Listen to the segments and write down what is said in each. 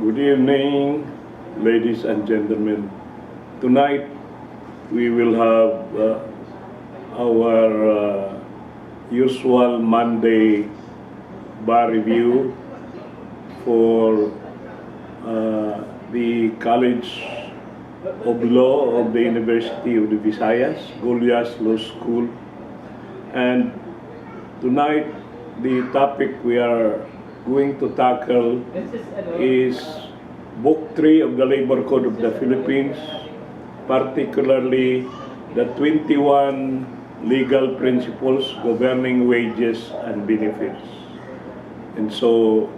Good evening, ladies and gentlemen. Tonight, we will have our usual Monday bar review for the College of Law of the University of the Visayas, Goliath Law School. And tonight, the topic we are going to tackle is Book 3 of the Labor Code of the Philippines, particularly the 21 legal principles governing wages and benefits. And so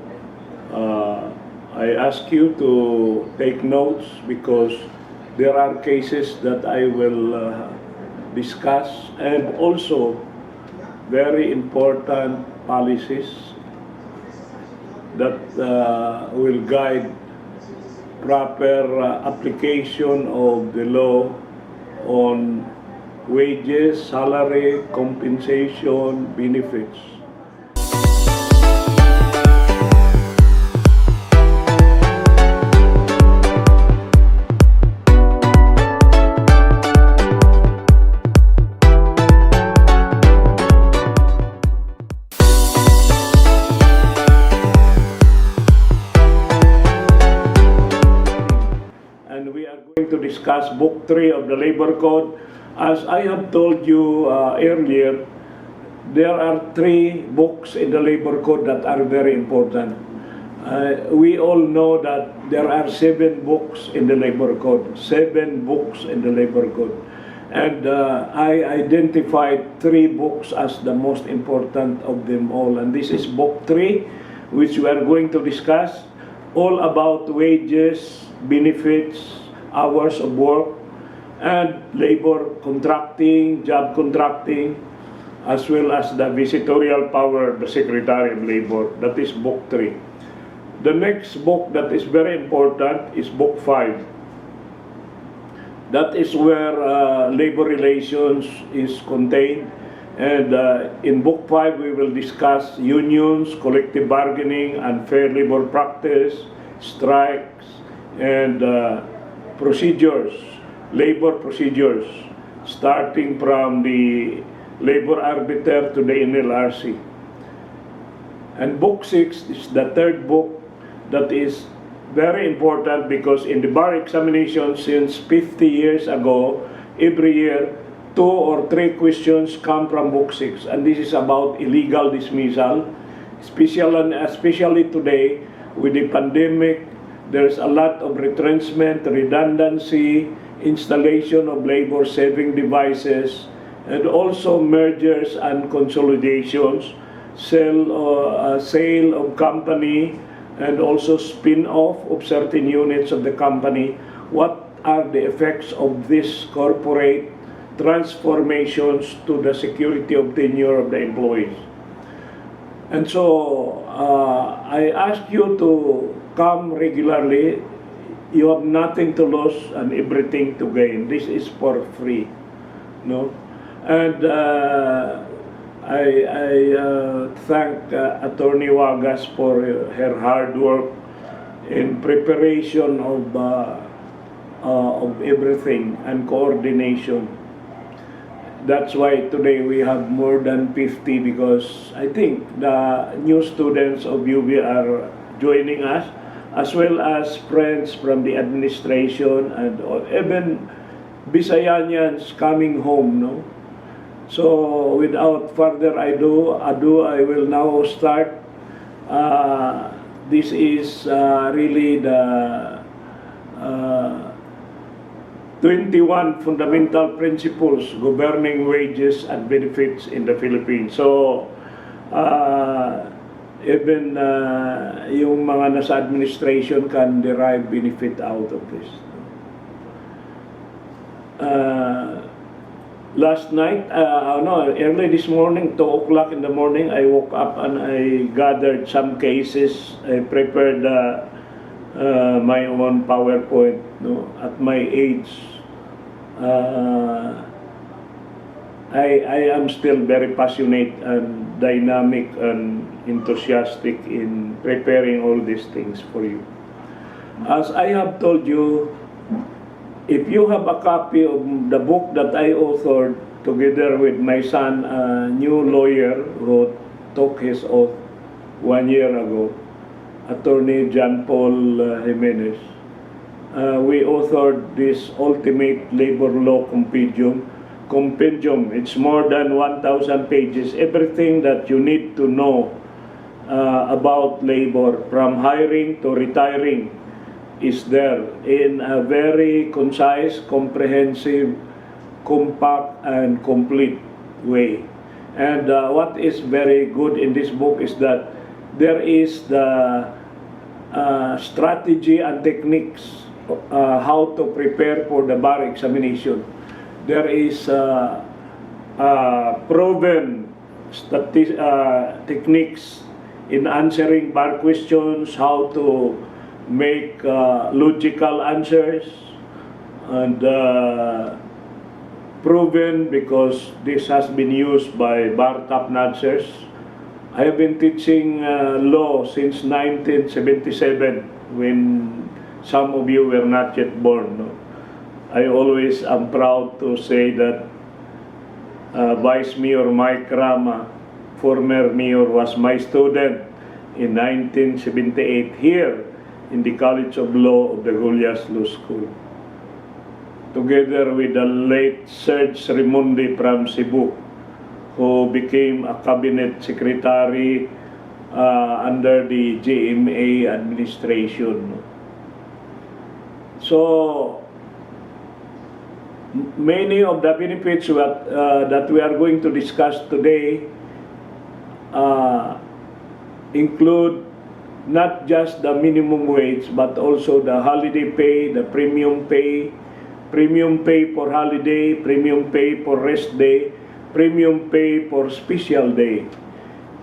I ask you to take notes because there are cases that I will discuss, and also very important policies that will guide proper application of the law on wages, salary, compensation, benefits. To discuss Book 3 of the Labor Code. As I have told you earlier, there are 3 books in the Labor Code that are very important. We all know that there are 7 books in the Labor Code, 7 books in the Labor Code. And I identified 3 books as the most important of them all. And this is Book 3, which we are going to discuss, all about wages, benefits, hours of work, and labor contracting, job contracting, as well as the visitorial power of the Secretary of Labor. That is Book 3. The next book that is very important is Book 5. That is where labor relations is contained. And in Book 5, we will discuss unions, collective bargaining, unfair labor practice, strikes, and procedures, labor procedures, starting from the labor arbiter to the NLRC. And Book 6 is the third book that is very important because in the bar examination since 50 years ago, every year, 2 or 3 questions come from Book 6. And this is about illegal dismissal, especially today with the pandemic. There's a lot of retrenchment, redundancy, installation of labor-saving devices, and also mergers and consolidations, sale of company, and also spin-off of certain units of the company. What are the effects of these corporate transformations to the security of tenure of the employees? And so I ask you to come regularly. You have nothing to lose and everything to gain. This is for free, no? And I thank Attorney Wagas for her hard work in preparation of everything and coordination. That's why today we have more than 50 because I think the new students of UB are joining us, as well as friends from the administration and even Bisayanians coming home, no? So without further ado, I will now start. This is really the 21 fundamental principles governing wages and benefits in the Philippines. So, even yung mga nasa administration can derive benefit out of this. Last night, early this morning, 2 o'clock in the morning, I woke up and I gathered some cases. I prepared my own PowerPoint. No? At my age, I am still very passionate and dynamic and enthusiastic in preparing all these things for you. As I have told you, if you have a copy of the book that I authored together with my son, a new lawyer who took his oath 1 year ago, Attorney John Paul Jimenez, we authored this Ultimate Labor Law Compendium. It's more than 1,000 pages. Everything that you need to know about labor, from hiring to retiring, is there in a very concise, comprehensive, compact, and complete way. And what is very good in this book is that there is the strategy and techniques how to prepare for the bar examination. There is proven techniques in answering bar questions, how to make logical answers, and proven because this has been used by bar top-notchers. I have been teaching law since 1977, when some of you were not yet born. No? I always am proud to say that Vice Mayor Mike Rama, former mayor, was my student in 1978 here in the College of Law of the Gullias Law School, together with the late Serge Raimundi from Cebu, who became a cabinet secretary under the GMA administration. So many of the benefits that we are going to discuss today include not just the minimum wage, but also the holiday pay, the premium pay for holiday, premium pay for rest day, premium pay for special day,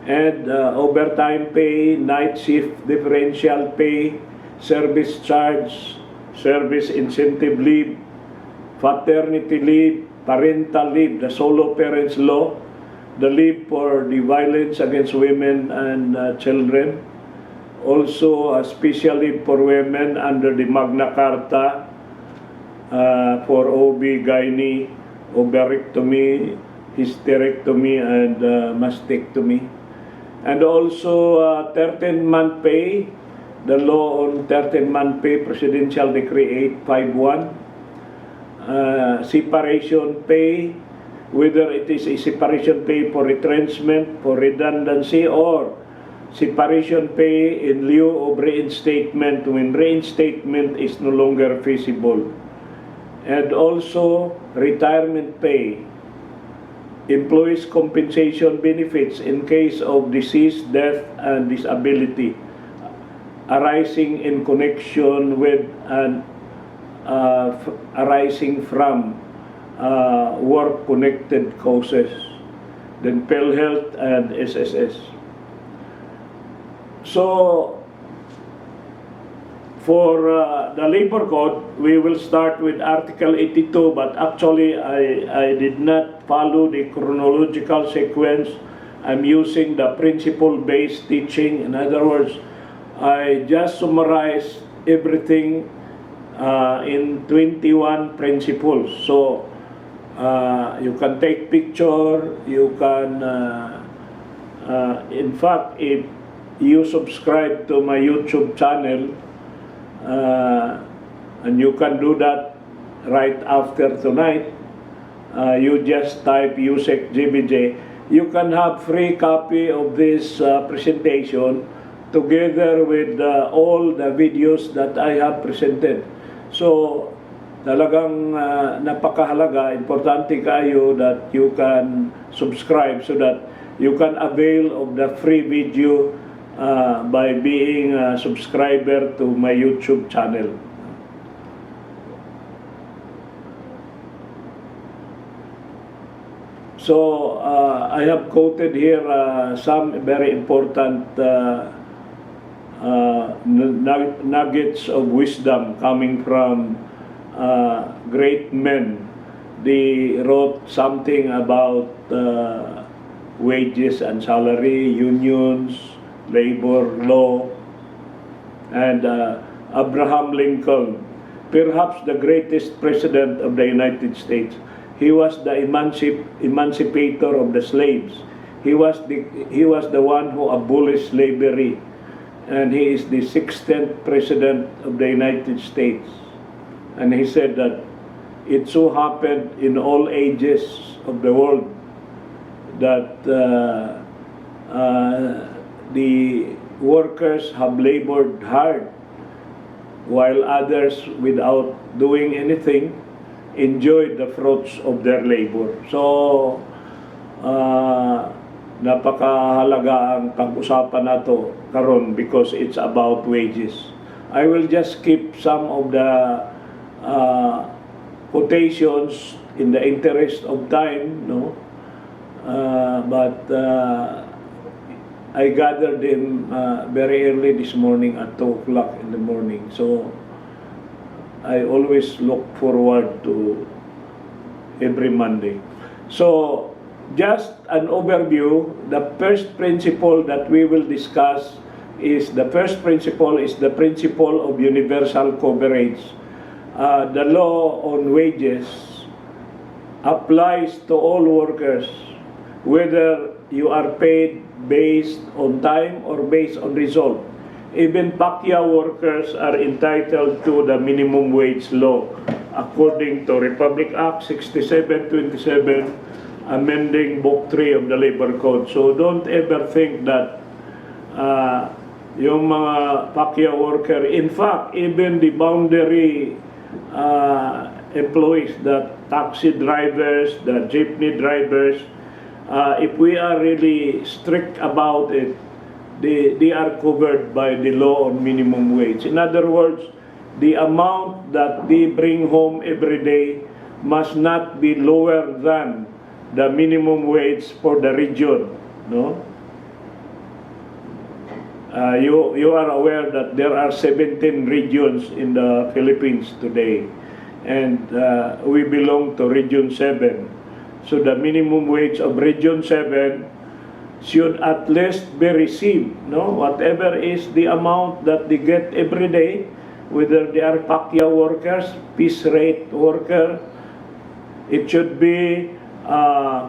and overtime pay, night shift differential pay, service charge, service incentive leave, paternity leave, parental leave, the solo parents law, the leave for the violence against women and children, also a special leave for women under the Magna Carta for OB-GYN, ovarectomy, hysterectomy, and mastectomy. And also 13-month pay, the law on 13-month pay, Presidential Decree 851. Separation pay, whether it is a separation pay for retrenchment, for redundancy, or separation pay in lieu of reinstatement when reinstatement is no longer feasible. And also retirement pay, employees' compensation benefits in case of disease, death, and disability arising in connection with and arising from work-connected causes, then PhilHealth and SSS. So, for the labor code, we will start with Article 82, but actually I did not follow the chronological sequence. I'm using the principle-based teaching. In other words, I just summarized everything in 21 principles. So you can take picture, you can, in fact, if you subscribe to my YouTube channel, and you can do that right after tonight, you just type USEC GBJ. You can have free copy of this presentation together with all the videos that I have presented. So, talagang napakahalaga, importante kayo that you can subscribe so that you can avail of the free video by being a subscriber to my YouTube channel. So, I have quoted here some very important nuggets of wisdom coming from great men. They wrote something about wages and salary, unions, labor law, and Abraham Lincoln, perhaps the greatest president of the United States. He was the emancipator of the slaves. He was the one who abolished slavery, and he is the 16th president of the United States. And he said that it so happened in all ages of the world that the workers have labored hard, while others, without doing anything, enjoyed the fruits of their labor. So, napakahalaga ang pag-usapan nato karon because it's about wages. I will just skip some of the quotations in the interest of time, no? But I gathered them very early this morning at 2 o'clock in the morning. So I always look forward to every Monday. So just an overview, the first principle that we will discuss is the principle of universal coverage. The law on wages applies to all workers, whether you are paid based on time or based on result. Even pacquiao workers are entitled to the minimum wage law according to Republic Act 6727, amending Book 3 of the Labor Code. So don't ever think that yung mga pacquiao worker, in fact, even the boundary employees, the taxi drivers, the jeepney drivers, if we are really strict about it, they are covered by the law on minimum wage. In other words, the amount that they bring home every day must not be lower than the minimum wage for the region, no? You are aware that there are 17 regions in the Philippines today, and we belong to Region 7. So the minimum wage of Region 7 should at least be received, no? Whatever is the amount that they get every day, whether they are pacquiao workers, piece rate worker, it should be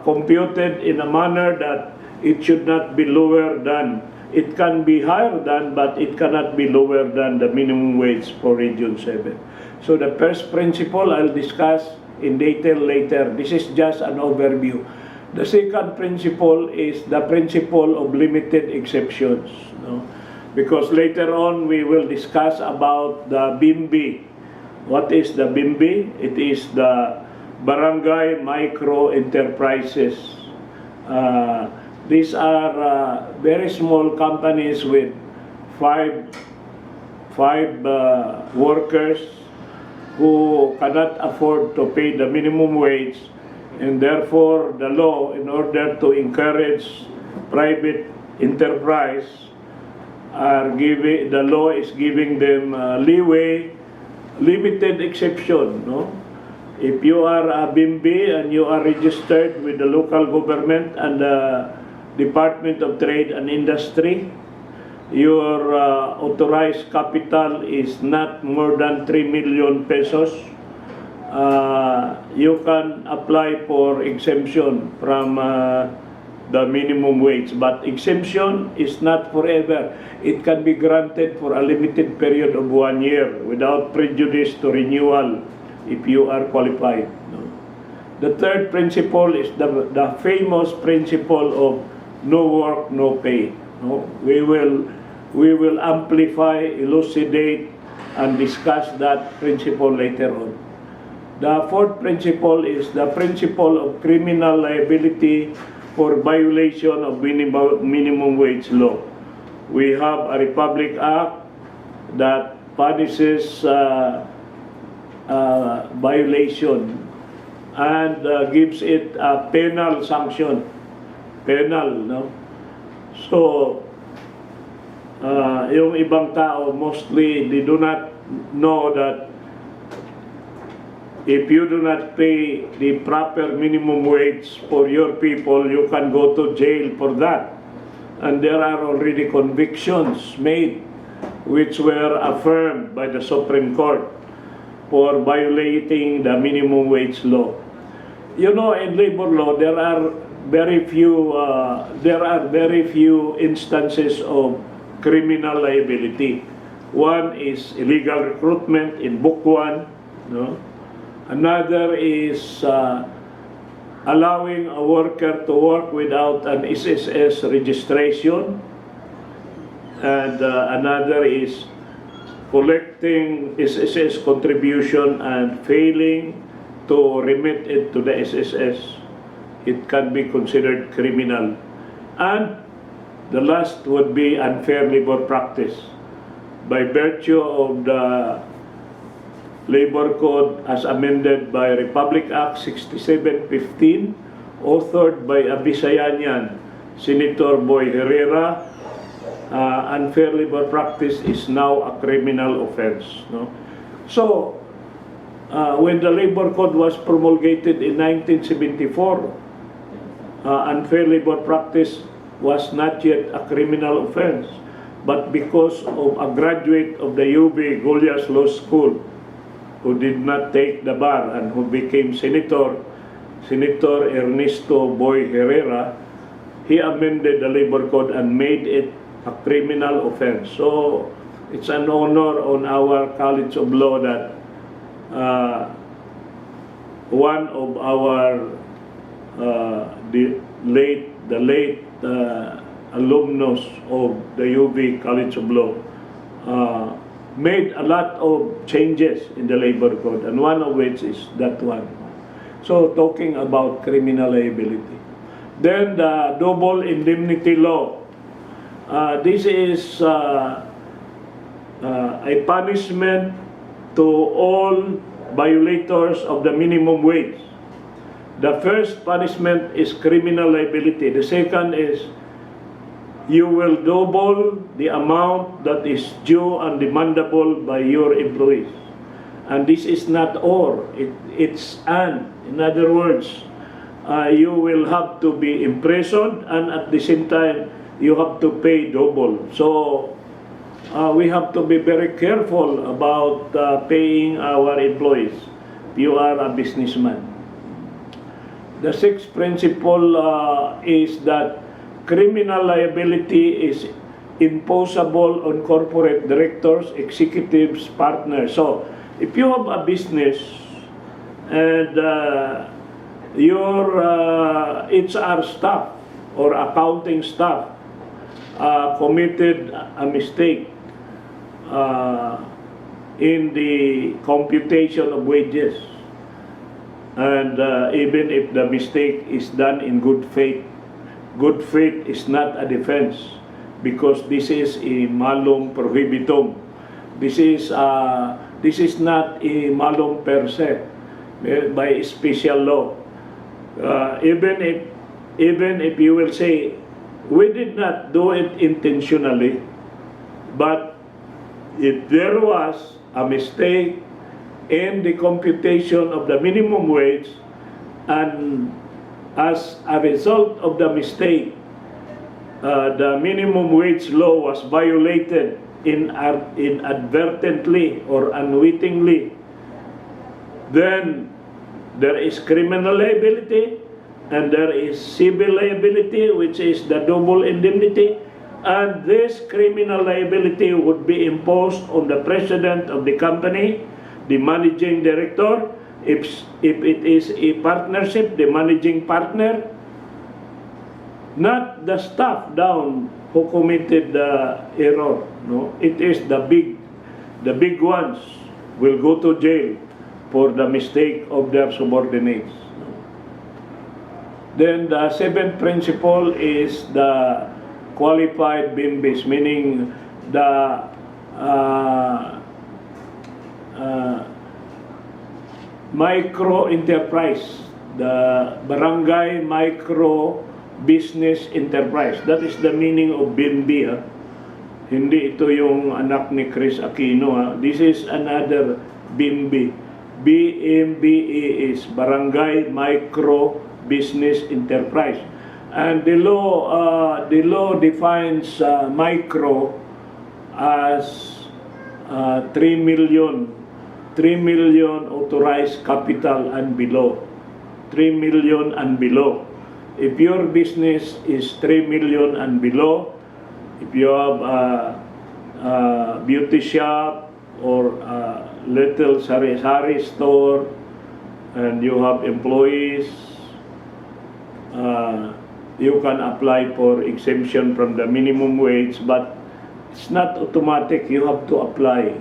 computed in a manner that it should not be lower than, it can be higher than, but it cannot be lower than the minimum wage for Region 7. So the first principle I'll discuss in detail later. This is just an overview. The second principle is the principle of limited exceptions, no? Because later on we will discuss about the BIMBI. What is the BIMBI? It is the Barangay Micro Enterprises. These are very small companies with five workers who cannot afford to pay the minimum wage, and therefore the law, in order to encourage private enterprise, the law is giving them leeway, limited exception, no? If you are a BIMBI and you are registered with the local government and the Department of Trade and Industry, your authorized capital is not more than 3 million pesos, you can apply for exemption from the minimum wage. But exemption is not forever. It can be granted for a limited period of 1 year without prejudice to renewal if you are qualified. The third principle is the famous principle of no work, no pay. No? We will amplify, elucidate, and discuss that principle later on. The fourth principle is the principle of criminal liability for violation of minimum wage law. We have a Republic Act that punishes violation and gives it a penal sanction. Penal, no? So, yung ibang tao, mostly, they do not know that if you do not pay the proper minimum wage for your people, you can go to jail for that. And there are already convictions made which were affirmed by the Supreme Court for violating the minimum wage law. You know, in labor law, there are very few instances of criminal liability. One is illegal recruitment in Book 1. No? Another is allowing a worker to work without an SSS registration. And another is collecting SSS contribution and failing to remit it to the SSS. It can be considered criminal. And the last would be unfair labor practice. By virtue of the Labor Code as amended by Republic Act 6715, authored by a Bisayanian, Senator Boy Herrera, unfair labor practice is now a criminal offense. No? So, when the Labor Code was promulgated in 1974, unfair labor practice was not yet a criminal offense. But because of a graduate of the UB Goliath Law School who did not take the bar and who became Senator Ernesto Boy Herrera, he amended the Labor Code and made it a criminal offense. So it's an honor on our College of Law that one of our the late alumnus of the UB College of Law made a lot of changes in the Labor Code, and one of which is that one. So talking about criminal liability. Then the double indemnity law. This is a punishment to all violators of the minimum wage. The first punishment is criminal liability. The second is you will double the amount that is due and demandable by your employees. And this is not or, it's and. In other words, you will have to be imprisoned, and at the same time, you have to pay double. So, we have to be very careful about paying our employees. You are a businessman. The sixth principle is that criminal liability is imposable on corporate directors, executives, partners. So, if you have a business and your HR staff or accounting staff committed a mistake in the computation of wages, and even if the mistake is done in good faith is not a defense, because this is a malum prohibitum. This is not a malum per se by special law. Even if you will say we did not do it intentionally, but if there was a mistake in the computation of the minimum wage, and as a result of the mistake, the minimum wage law was violated inadvertently or unwittingly, then there is criminal liability and there is civil liability, which is the double indemnity, and this criminal liability would be imposed on the president of the company, the managing director, if it is a partnership, the managing partner, not the staff down who committed the error. No, it is the big ones will go to jail for the mistake of their subordinates. Then the seventh principle is the qualified BIMBIS, meaning the micro enterprise, the barangay micro business enterprise. That is the meaning of BIMBI. Hindi ito yung anak ni Chris Aquino. This is another BIMBI. BMBE is barangay micro business enterprise, and the law defines micro as 3 million, 3 million authorized capital and below. 3 million and below. If your business is 3 million and below, if you have a beauty shop or a little sari-sari store and you have employees, you can apply for exemption from the minimum wage, but it's not automatic. You have to apply.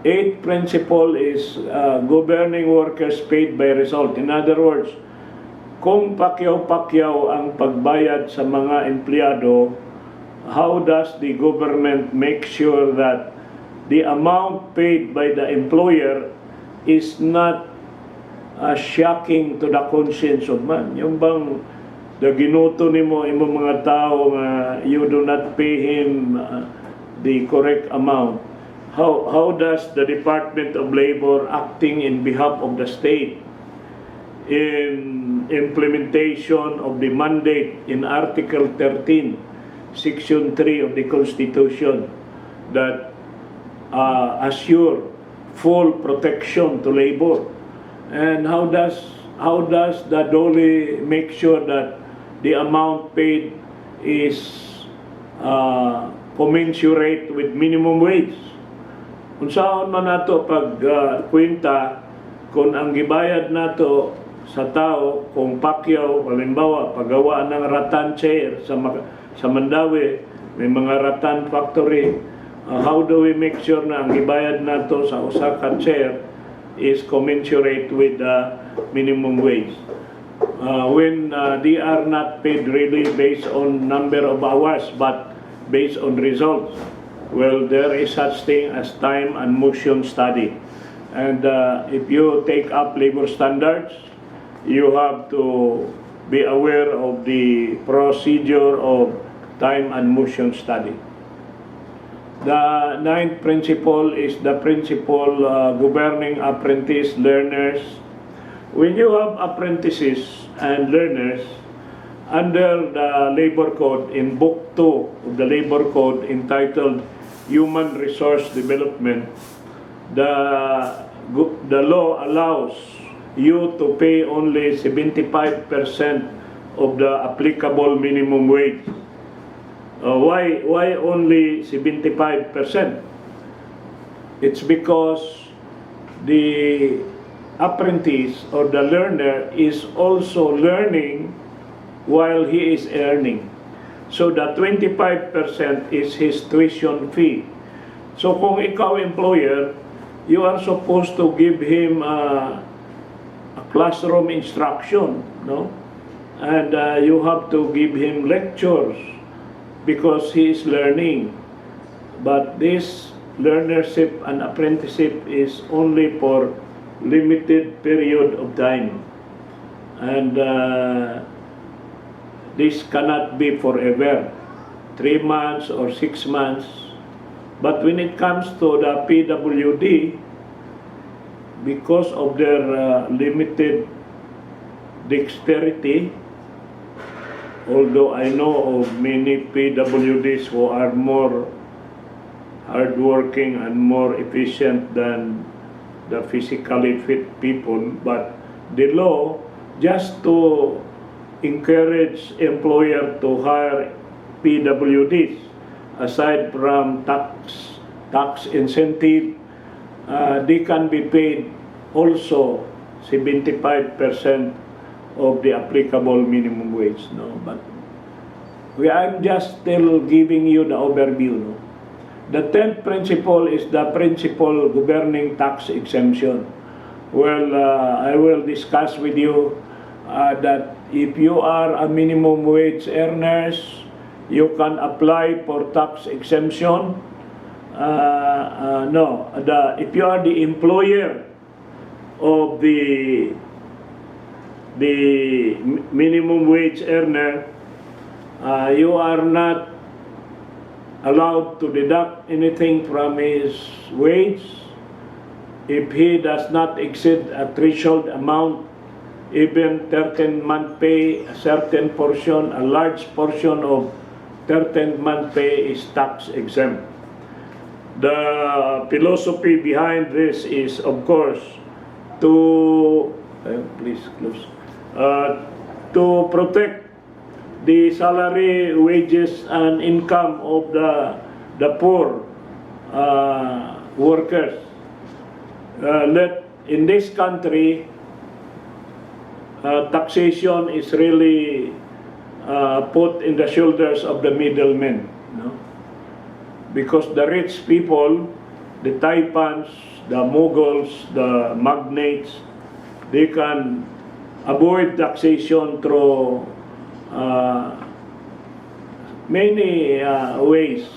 Eighth principle is governing workers paid by result. In other words, kung pakyaw-pakyaw ang pagbayad sa mga empleyado, how does the government make sure that the amount paid by the employer is not shocking to the conscience of man? Yung bang ginuto nimo imong mga tao nga you do not pay him the correct amount. How does the Department of Labor, acting in behalf of the state, in implementation of the mandate in Article 13, Section 3 of the Constitution, that assure full protection to labor? And how does the DOLE make sure that the amount paid is commensurate with minimum wage? Kung saan man nato pag kwenta, kung ang gibayad nato sa tao, kung pakyaw, halimbawa, paggawa ng rattan chair sa Mandawi, may mga rattan factory, how do we make sure na ang gibayad nato sa Osaka chair is commensurate with the minimum wage? When they are not paid really based on number of hours, but based on results. Well, there is such thing as time and motion study. And if you take up labor standards, you have to be aware of the procedure of time and motion study. The ninth principle is the principle governing apprentice learners. When you have apprentices and learners, under the Labor Code, in Book 2 of the Labor Code entitled Human Resource Development, the law allows you to pay only 75% of the applicable minimum wage. Why only 75%? It's because the apprentice or the learner is also learning while he is earning. So the 25% is his tuition fee. So kung ikaw employer, you are supposed to give him a classroom instruction, no? And you have to give him lectures because he is learning. But this learnership and apprenticeship is only for limited period of time. And this cannot be forever, 3 months or 6 months. But when it comes to the PWD, because of their limited dexterity, although I know of many PWDs who are more hardworking and more efficient than the physically fit people, but the law, just to encourage employer to hire PWDs, aside from tax incentive, they can be paid also 75% of the applicable minimum wage. No, but I'm just still giving you the overview. No? The 10th principle is the principle governing tax exemption. Well, I will discuss with you that if you are a minimum wage earners, you can apply for tax exemption. If you are the employer of the minimum wage earner, you are not allowed to deduct anything from his wage if he does not exceed a threshold amount. Even 13-month pay, a certain portion, a large portion of 13-month pay is tax exempt. The philosophy behind this is, of course, to please close, to protect the salary, wages, and income of the poor workers. In this country, taxation is really put in the shoulders of the middlemen, no? Because the rich people, the Taipans, the Mughals, the magnates, they can avoid taxation through many ways.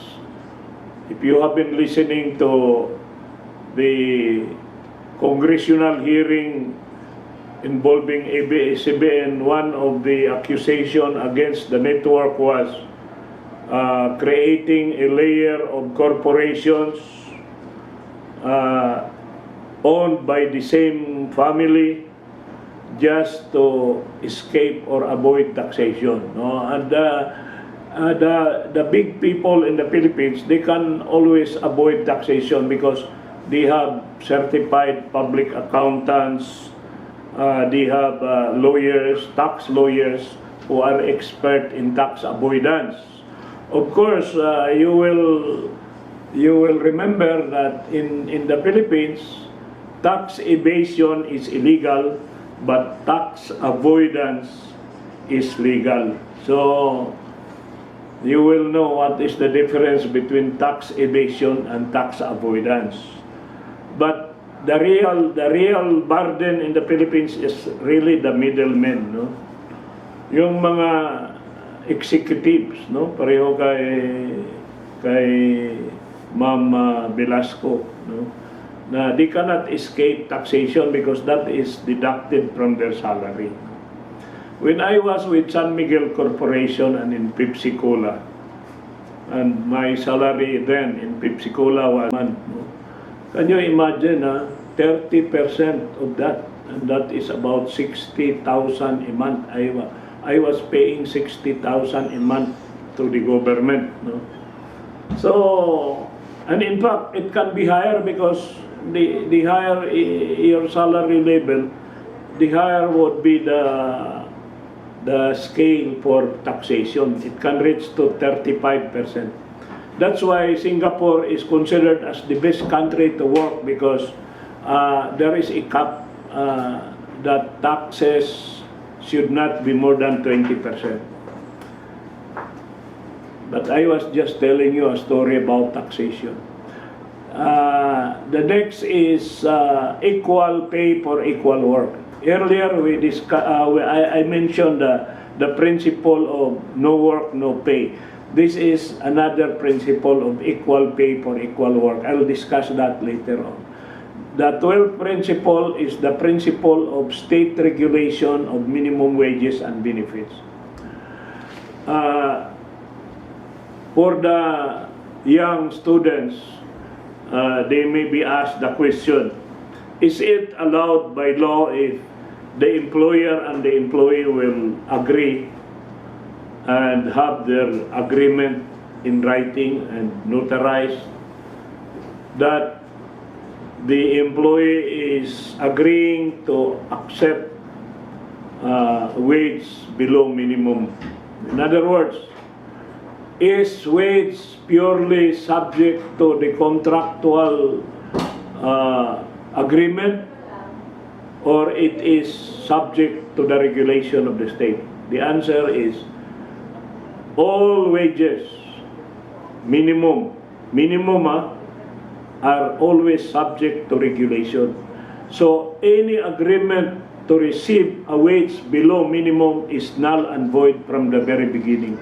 If you have been listening to the congressional hearing involving ABS-CBN, one of the accusation against the network was creating a layer of corporations owned by the same family just to escape or avoid taxation, no? And the big people in the Philippines, they can always avoid taxation because they have certified public accountants, they have lawyers, tax lawyers who are expert in tax avoidance. Of course, you will remember that in the Philippines, tax evasion is illegal, but tax avoidance is legal. So you will know what is the difference between tax evasion and tax avoidance. But the real burden in the Philippines is really the middlemen, no? Yung mga executives, no? Pareho kay Ma'am Velasco, no? Na they cannot escape taxation because that is deducted from their salary. When I was with San Miguel Corporation and in Pepsi Cola, and my salary then in Pepsi Cola was a month, no? Can you imagine 30% of that, and that is about 60,000 a month. I was paying 60,000 a month to the government, no? So, and in fact, it can be higher because the higher your salary level, the higher would be the scale for taxation. It can reach to 35%. That's why Singapore is considered as the best country to work because there is a cap that taxes should not be more than 20%. But I was just telling you a story about taxation. The next is equal pay for equal work. Earlier we I mentioned the principle of no work, no pay. This is another principle of equal pay for equal work. I'll discuss that later on. The 12th principle is the principle of state regulation of minimum wages and benefits. For the young students, they may be asked the question, is it allowed by law if the employer and the employee will agree and have their agreement in writing and notarized that the employee is agreeing to accept wage below minimum? In other words, is wage purely subject to the contractual agreement, or it is subject to the regulation of the state? The answer is all wages, minimum are always subject to regulation. So any agreement to receive a wage below minimum is null and void from the very beginning,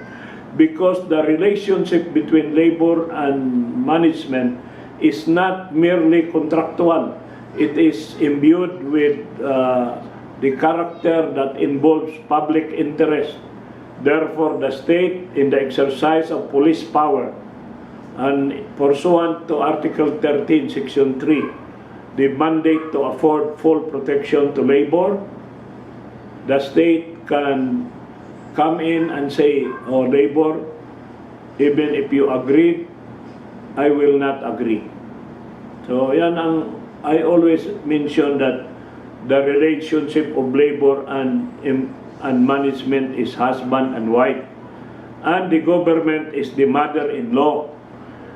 because the relationship between labor and management is not merely contractual. It is imbued with the character that involves public interest. Therefore, the state, in the exercise of police power and pursuant to Article 13, Section 3, the mandate to afford full protection to labor, the state can come in and say, oh, labor, even if you agreed I will not agree. So yan ang I always mention that the relationship of labor and management is husband and wife, and the government is the mother-in-law.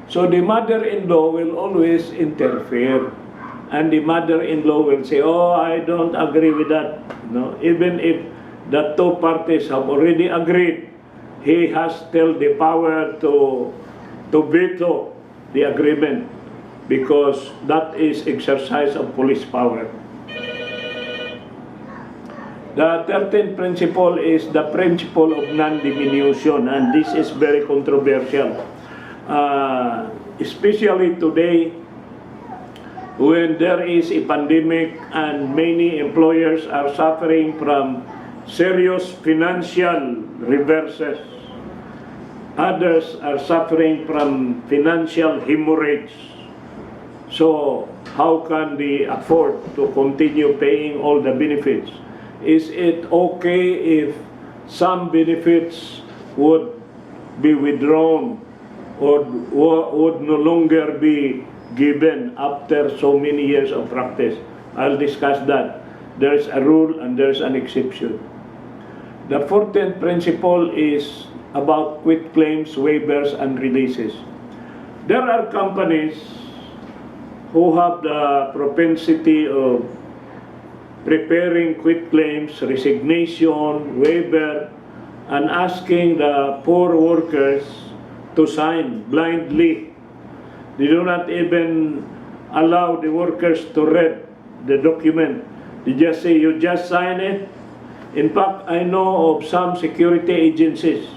So the mother-in-law will always interfere, and the mother-in-law will say, "Oh, I don't agree with that." No, even if the two parties have already agreed, he has still the power to veto the agreement, because that is exercise of police power. The 13th principle is the principle of non-diminution, and this is very controversial, especially today when there is a pandemic and many employers are suffering from serious financial reverses. Others are suffering from financial hemorrhage. So how can they afford to continue paying all the benefits? Is it okay if some benefits would be withdrawn or would no longer be given after so many years of practice? I'll discuss that. There's a rule and there's an exception. The 14th principle is about quit claims, waivers, and releases. There are companies who have the propensity of preparing quit claims, resignation, waiver, and asking the poor workers to sign blindly. They do not even allow the workers to read the document. They just say, "You just sign it." In fact, I know of some security agencies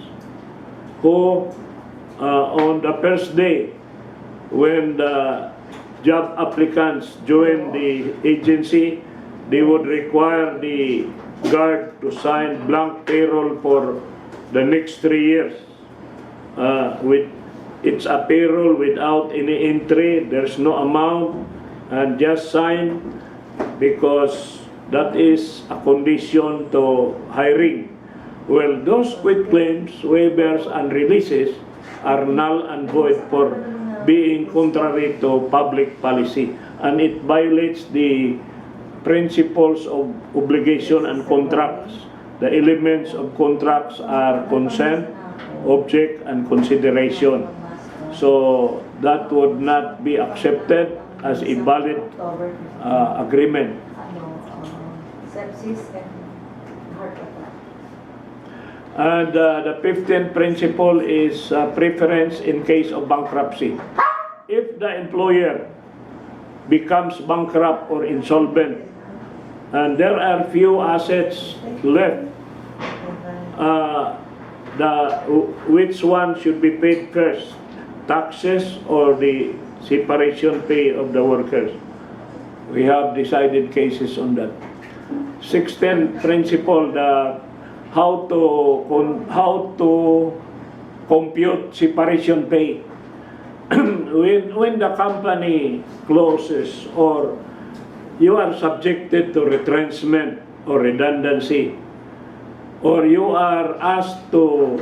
who, on the first day, when the job applicants join the agency, they would require the guard to sign blank payroll for the next 3 years. It's a payroll without any entry, there's no amount, and just sign, because that is a condition to hiring. Well, those quit claims, waivers, and releases are null and void for being contrary to public policy, and it violates the principles of obligation and contracts. The elements of contracts are consent, object, and consideration. So that would not be accepted as a valid agreement. And the 15th principle is preference in case of bankruptcy. If the employer becomes bankrupt or insolvent and there are few assets left, which one should be paid first, taxes or the separation pay of the workers? We have decided cases on that. 16th principle, how to compute separation pay. When the company closes or you are subjected to retrenchment or redundancy, or you are asked to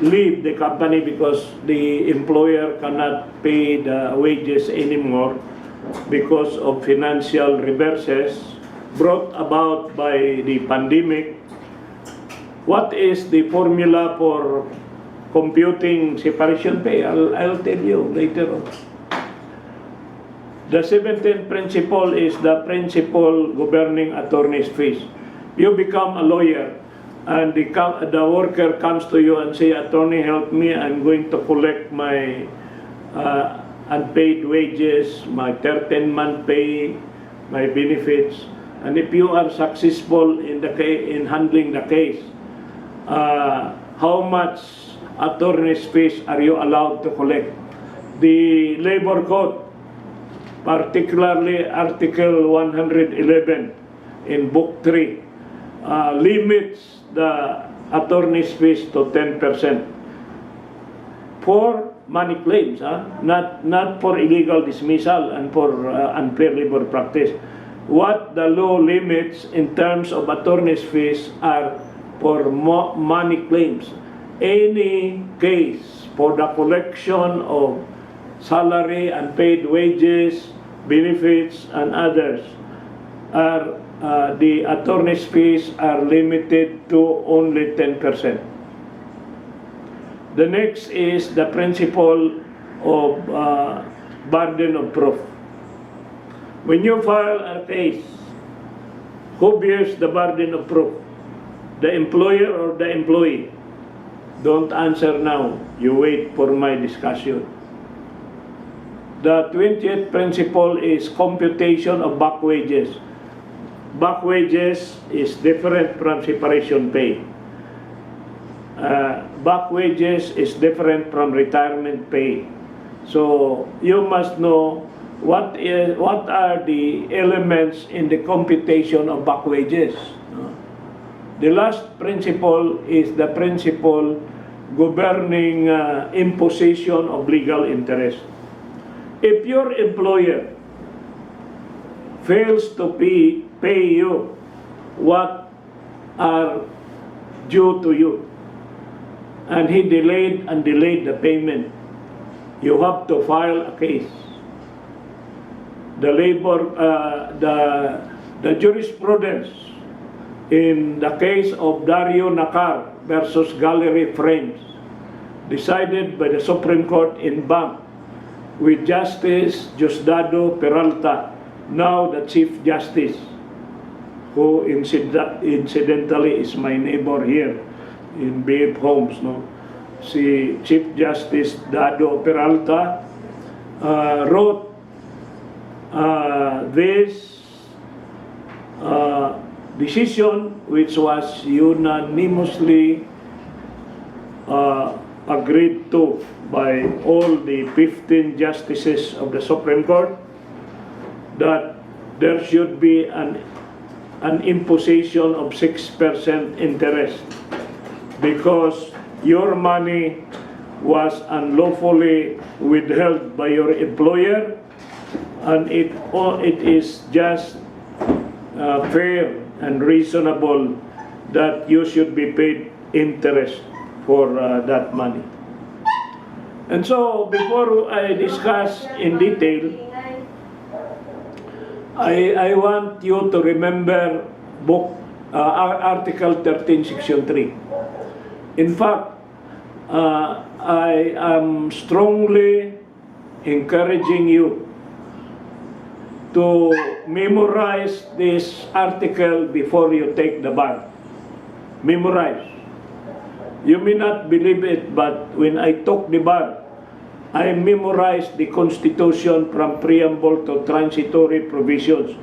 leave the company because the employer cannot pay the wages anymore because of financial reverses brought about by the pandemic, what is the formula for computing separation pay? I'll tell you later on. The 17th principle is the principle governing attorney's fees. You become a lawyer and the worker comes to you and say, "Attorney, help me, I'm going to collect my unpaid wages, my 13-month pay, my benefits." And if you are successful in handling the case, how much attorney's fees are you allowed to collect? The Labor Code, particularly Article 111 in Book 3, limits the attorney's fees to 10% for money claims, not for illegal dismissal and for unfair labor practice. What the law limits in terms of attorney's fees are for money claims. Any case for the collection of salary, unpaid wages, benefits, and others are the attorney's fees are limited to only 10%. The next is the principle of burden of proof. When you file a case, who bears the burden of proof? The employer or the employee? Don't answer now. You wait for my discussion. The 20th principle is computation of back wages. Back wages is different from separation pay. Back wages is different from retirement pay. So you must know what are the elements in the computation of back wages. The last principle is the principle governing imposition of legal interest. If your employer fails to pay you what are due to you, and he delayed the payment, you have to file a case. The jurisprudence in the case of Dario Nakar versus Gallery Frames, decided by the Supreme Court in Bank, with Justice Diosdado Peralta, now the Chief Justice, who incidentally is my neighbor here in BF Homes. No? Si Chief Justice Dado Peralta wrote this decision, which was unanimously agreed to by all the 15 justices of the Supreme Court, that there should be an imposition of 6% interest because your money was unlawfully withheld by your employer, and it is just fair and reasonable that you should be paid interest for that money. And so, before I discuss in detail, I want you to remember Article 13, Section 3. In fact, I am strongly encouraging you to memorize this article before you take the bar. Memorize. You may not believe it, but when I took the bar, I memorized the Constitution from preamble to transitory provisions.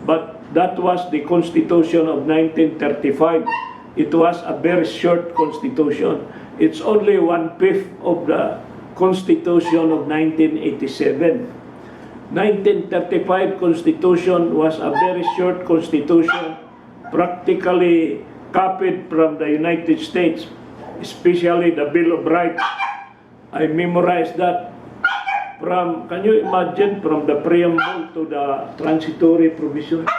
But that was the Constitution of 1935. It was a very short Constitution. It's only 1/5 of the Constitution of 1987. 1935 Constitution was a very short Constitution, practically copied from the United States, especially the Bill of Rights. I memorized that from, can you imagine, from the preamble to the transitory provisions.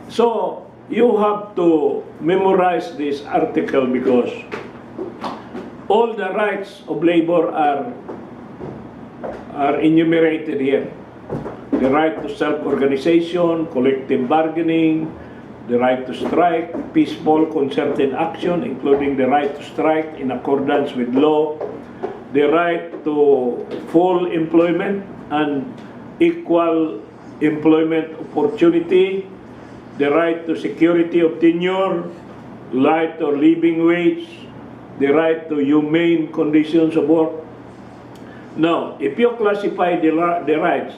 So, you have to memorize this article because all the rights of labor are enumerated here. The right to self-organization, collective bargaining, the right to strike, peaceful concerted action, including the right to strike in accordance with law, the right to full employment and equal employment opportunity, the right to security of tenure, right to living wage, the right to humane conditions of work. Now, if you classify the rights,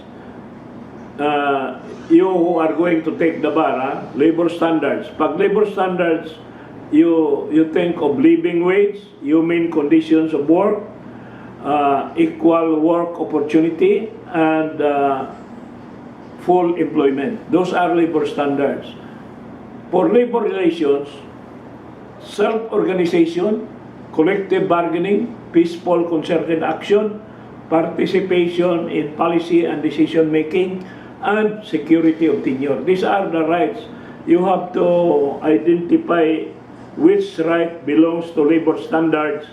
you who are going to take the bar, labor standards. Pag labor standards, you think of living wage, humane conditions of work, equal work opportunity, and full employment. Those are labor standards. For labor relations, self-organization, collective bargaining, peaceful concerted action, participation in policy and decision making, and security of tenure. These are the rights. You have to identify which right belongs to labor standards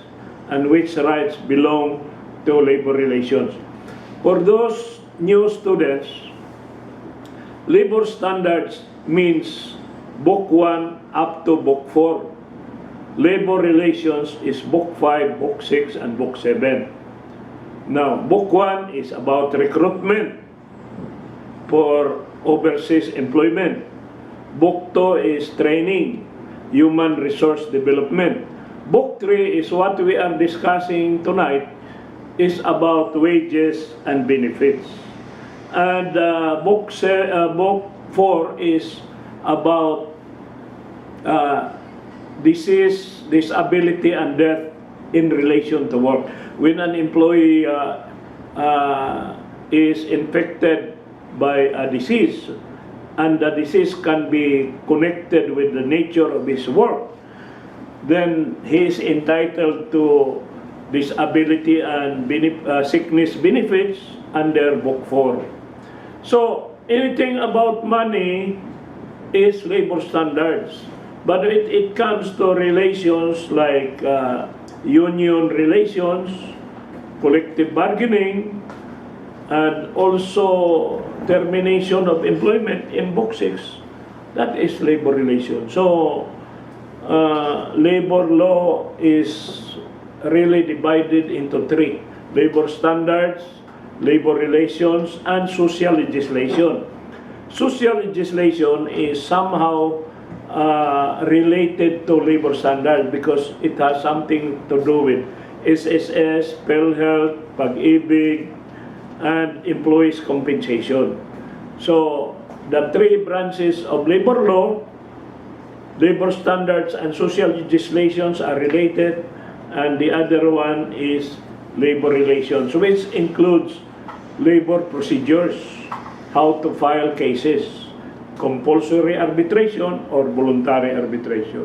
and which rights belong to labor relations. For those new students, labor standards means Book 1 up to Book 4. Labor relations is Book 5, Book 6, and Book 7. Now, Book 1 is about recruitment for overseas employment. Book 2 is training, human resource development. Book 3 is what we are discussing tonight, is about wages and benefits. And Book 4 is about disease, disability, and death in relation to work. When an employee is infected by a disease, and the disease can be connected with the nature of his work, then he is entitled to disability and sickness benefits under Book 4. So anything about money is labor standards. But it comes to relations like union relations, collective bargaining, and also termination of employment in Book 6. That is labor relations. So labor law is really divided into three: labor standards, labor relations, and social legislation. Social legislation is somehow related to labor standard because it has something to do with SSS, PhilHealth, Pag-ibig, and employees' compensation. So the three branches of labor law, labor standards, and social legislations are related, and the other one is labor relations, which includes labor procedures, how to file cases, compulsory arbitration or voluntary arbitration.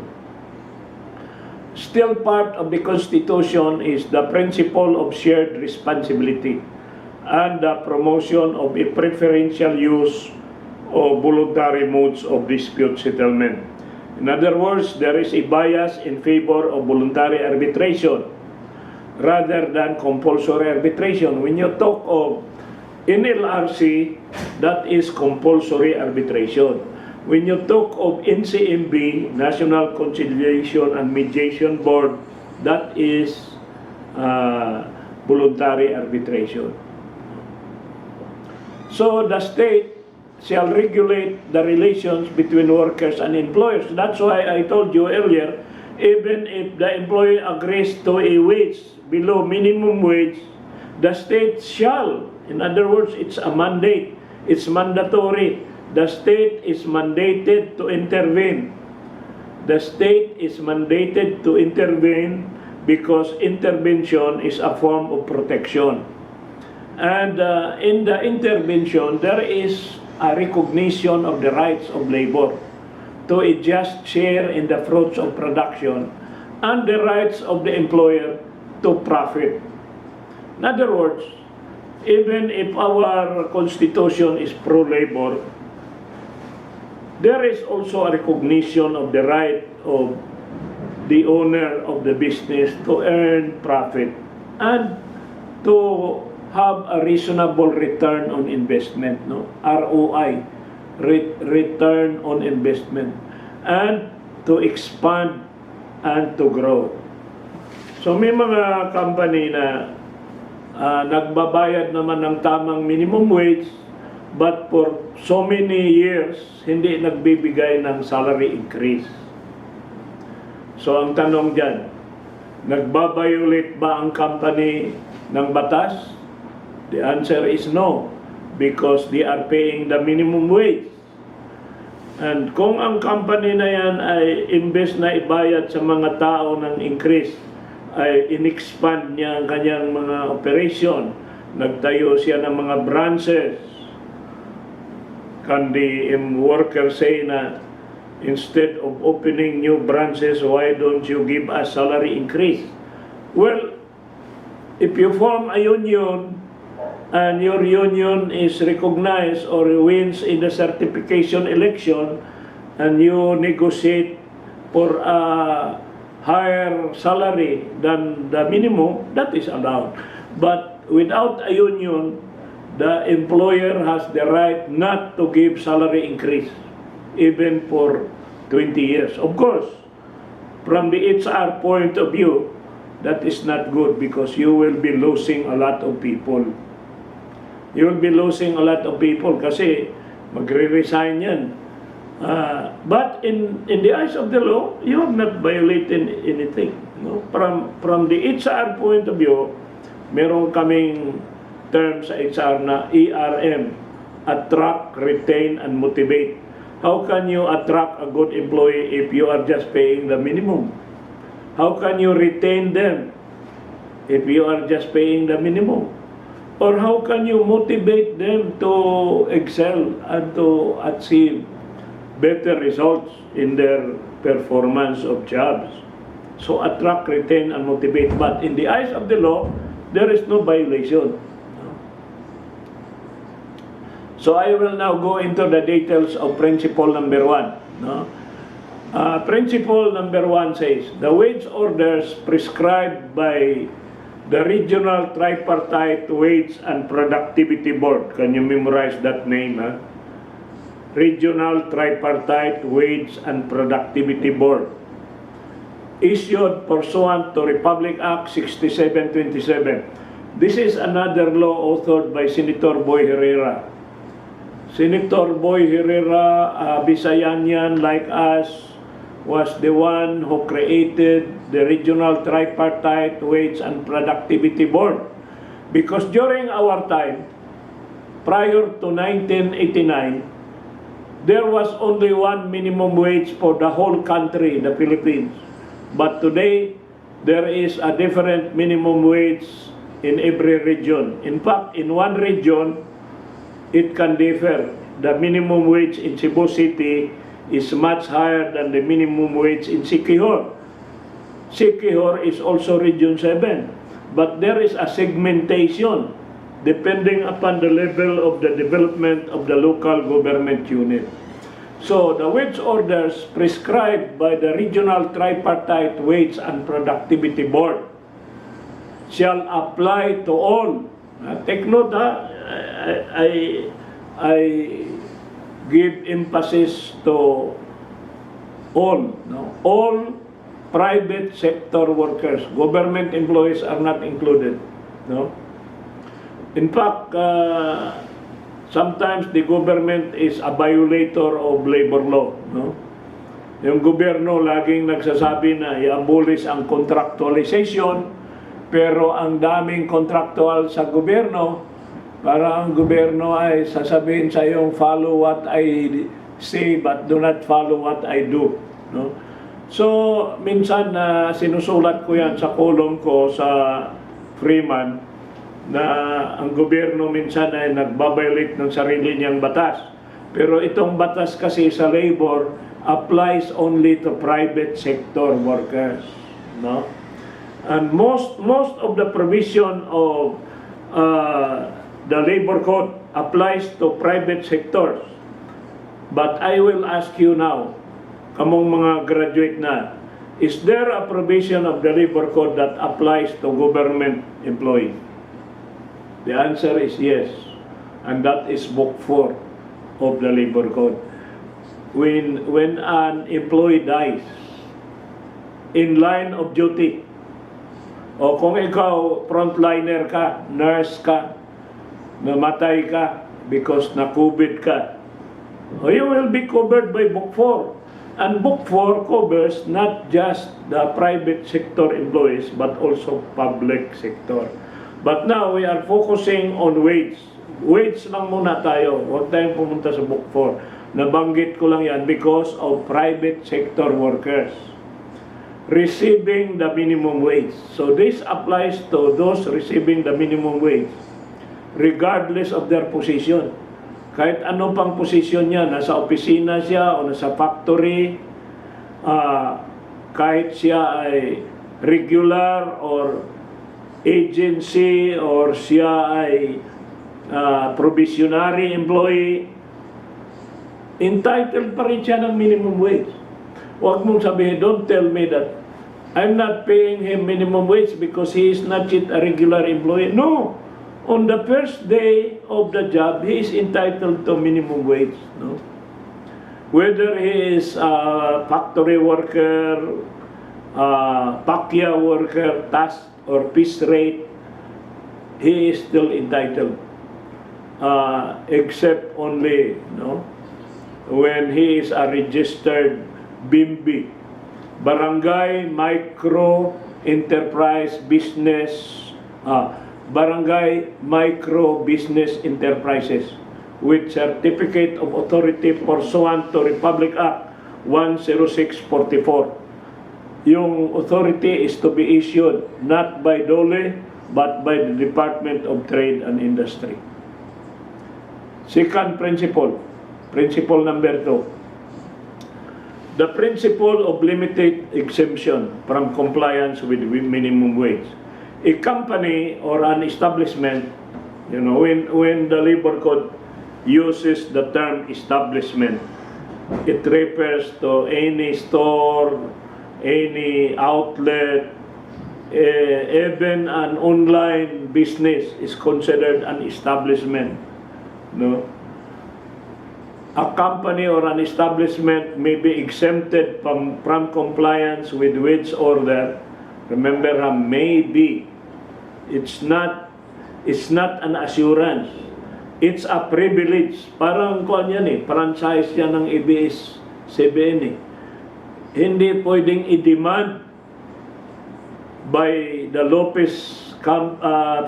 Still part of the Constitution is the principle of shared responsibility and the promotion of a preferential use of voluntary modes of dispute settlement. In other words, there is a bias in favor of voluntary arbitration rather than compulsory arbitration. When you talk of NLRC, that is compulsory arbitration. When you talk of NCMB, National Conciliation and Mediation Board, that is voluntary arbitration. So the state shall regulate the relations between workers and employers. That's why I told you earlier, even if the employee agrees to a wage below minimum wage, the state shall, in other words, it's a mandate, it's mandatory. The state is mandated to intervene. The state is mandated to intervene because intervention is a form of protection. And in the intervention, there is a recognition of the rights of labor to a just share in the fruits of production and the rights of the employer to profit. In other words, even if our Constitution is pro-labor, there is also a recognition of the right of the owner of the business to earn profit and to have a reasonable return on investment, no? ROI, return on investment, and to expand and to grow. So may mga company na nagbabayad naman ng tamang minimum wage, but for so many years, hindi nagbibigay ng salary increase. So ang tanong dyan, nagbabiolate ba ang company ng batas? The answer is no, because they are paying the minimum wage. And kung ang company na yan ay imbes na ibayad sa mga tao ng increase, ay in-expand niya ang kanyang mga operation, nagtayo siya ng mga branches. Can the worker say na instead of opening new branches, why don't you give us salary increase? Well, if you form a union and your union is recognized or wins in the certification election and you negotiate for a higher salary than the minimum, that is allowed. But without a union, the employer has the right not to give salary increase even for 20 years. Of course, from the HR point of view, that is not good because you will be losing a lot of people. You will be losing a lot of people kasi magre-resign yan. But in the eyes of the law, you have not violated anything. No? From the HR point of view, meron kaming term sa HR na ERM, attract, retain, and motivate. How can you attract a good employee if you are just paying the minimum? How can you retain them if you are just paying the minimum? Or how can you motivate them to excel and to achieve better results in their performance of jobs? So attract, retain, and motivate. But in the eyes of the law, there is no violation. So I will now go into the details of principle number 1. No? Principle number 1 says, the wage orders prescribed by the Regional Tripartite Wage and Productivity Board. Can you memorize that name? Regional Tripartite Wage and Productivity Board. Issued pursuant to Republic Act 6727. This is another law authored by Senator Boy Herrera. Senator Boy Herrera, Bisayanian like us, was the one who created the Regional Tripartite Wage and Productivity Board. Because during our time, prior to 1989, there was only one minimum wage for the whole country, the Philippines. But today, there is a different minimum wage in every region. In fact, in one region, it can differ. The minimum wage in Cebu City is much higher than the minimum wage in Siquijor. Siquijor is also Region 7. But there is a segmentation depending upon the level of the development of the local government unit. So the wage orders prescribed by the Regional Tripartite Wage and Productivity Board shall apply to all. Take note, I give emphasis to all. No? All private sector workers, government employees are not included. No? In fact, sometimes the government is a violator of labor law. No? Yung gobyerno laging nagsasabi na i-abolish ang contractualization, pero ang daming contractual sa gobyerno, para ang gobyerno ay sasabihin sa iyong follow what I say but do not follow what I do. No? So, minsan na sinusulat ko yan sa column ko sa Freeman, na ang gobyerno minsan ay nagbabiolate ng sarili niyang batas. Pero itong batas kasi sa labor applies only to private sector workers. No? And most of the provision of the labor code applies to private sectors. But I will ask you now, kamong mga graduate na, is there a provision of the labor code that applies to government employees? The answer is yes. And that is Book 4 of the labor code. When an employee dies in line of duty, o kung ikaw frontliner ka, nurse ka, namatay ka because na-COVID ka, you will be covered by Book 4. And Book 4 covers not just the private sector employees but also public sector. But now we are focusing on wage. Wage lang muna tayo. Huwag tayong pumunta sa Book 4. Nabanggit ko lang yan because of private sector workers receiving the minimum wage. So this applies to those receiving the minimum wage regardless of their position. Kahit ano pang posisyon niya, nasa opisina siya o nasa factory, kahit siya ay regular or agency or siya ay probationary employee, entitled pa rin siya ng minimum wage. Huwag mong sabihin, don't tell me that I'm not paying him minimum wage because he is not yet a regular employee. No! On the first day of the job, he is entitled to minimum wage. No? Whether he is a factory worker, pakya worker, task or piece rate, he is still entitled. Except only, no, when he is a registered BIMBI, Barangay Micro Enterprise Business, Barangay Micro Business Enterprises with Certificate of Authority pursuant to Republic Act 10644. Yung authority is to be issued not by DOLE but by the Department of Trade and Industry. Second principle, principle number 2. The principle of limited exemption from compliance with minimum wage. A company or an establishment, you know, when the labor code uses the term establishment, it refers to any store, any outlet, even an online business is considered an establishment. No? A company or an establishment may be exempted from compliance with wage order. Remember, maybe. It's not an assurance. It's a privilege. Parang kuan yan franchise yan ng ABS-CBN Hindi pwedeng i-demand by the Lopez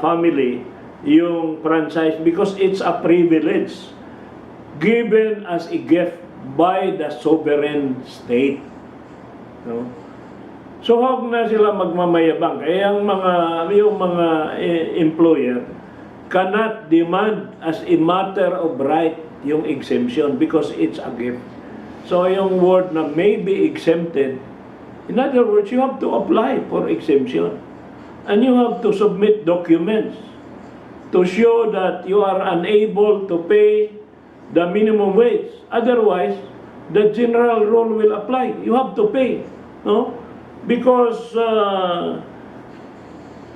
family yung franchise because it's a privilege given as a gift by the sovereign state. No? So huwag na sila magmamayabang. Kaya yung mga employer cannot demand as a matter of right yung exemption because it's a gift. So yung word na may be exempted, in other words, you have to apply for exemption. And you have to submit documents to show that you are unable to pay the minimum wage. Otherwise, the general rule will apply. You have to pay. No? Because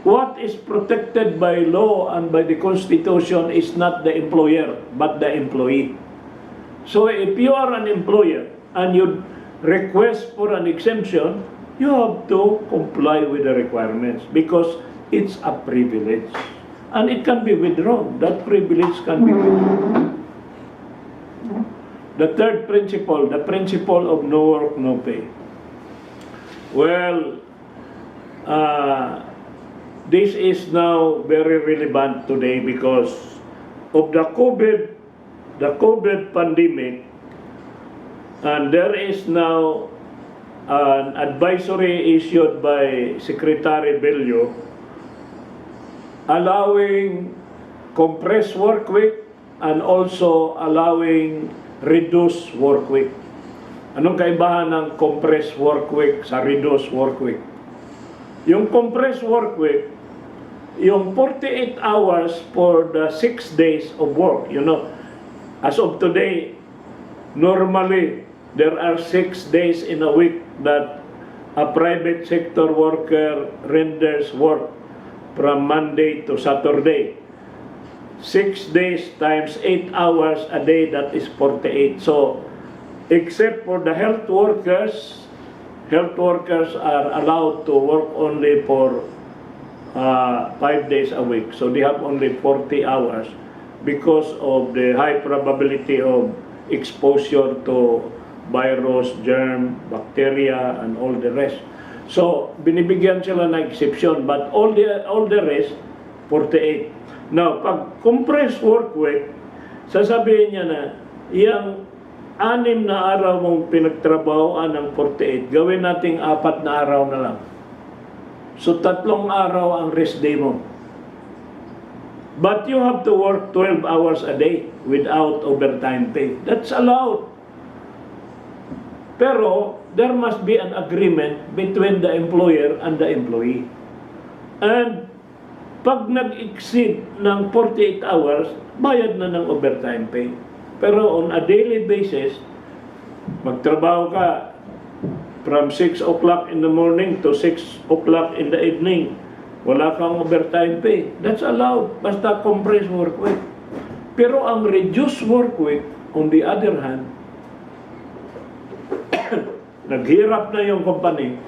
what is protected by law and by the Constitution is not the employer, but the employee. So if you are an employer and you request for an exemption, you have to comply with the requirements because it's a privilege. And it can be withdrawn. That privilege can be withdrawn. The third principle, the principle of no work, no pay. Well, this is now very relevant today because of the COVID pandemic, and there is now an advisory issued by Secretary Bello allowing compressed work week and also allowing reduced work week. Anong kaibahan ng compressed work week sa reduced work week? Yung compressed work week, yung 48 hours for the 6 days of work. You know, as of today, normally there are 6 days in a week that a private sector worker renders work from Monday to Saturday. 6 days times 8 hours a day, that is 48. So, except for the health workers are allowed to work only for 5 days a week. So, they have only 40 hours because of the high probability of exposure to virus, germ, bacteria, and all the rest. So, binibigyan sila ng exception, but all the rest, 48. Now, pag compressed work week, sasabihin niya na, yung 6 na araw mong pinagtrabahoan ng 48, gawin nating 4 na araw na lang. So, 3 araw ang rest day mo. But you have to work 12 hours a day without overtime pay. That's allowed. Pero, there must be an agreement between the employer and the employee. And Pag nag-exceed ng 48 hours, bayad na ng overtime pay. Pero on a daily basis, magtrabaho ka from 6 o'clock in the morning to 6 o'clock in the evening. Wala kang overtime pay. That's allowed. Basta compressed work week. Pero ang reduced work week, on the other hand, naghirap na yung company.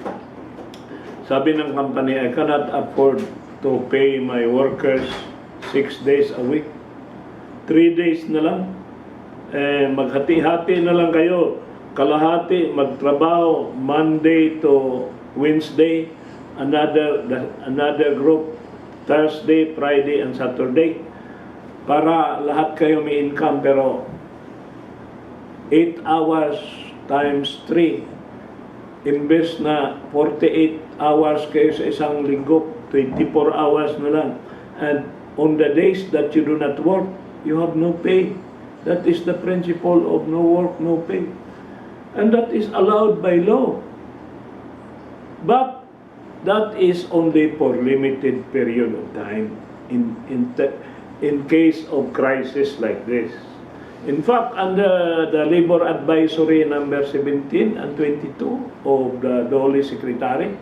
Sabi ng company, I cannot afford to pay my workers 6 days a week. 3 days na lang. Maghati-hati na lang kayo. Kalahati magtrabaho Monday to Wednesday. Another group Thursday, Friday, and Saturday. Para lahat kayo may income, pero 8 hours times 3. Imbes na 48 hours kayo sa isang linggo, 24 hours na lang. And on the days that you do not work, you have no pay. That is the principle of no work, no pay. And that is allowed by law. But that is only for limited period of time in case of crisis like this. In fact, under the Labor Advisory number 17 and 22 of the Holy Secretary,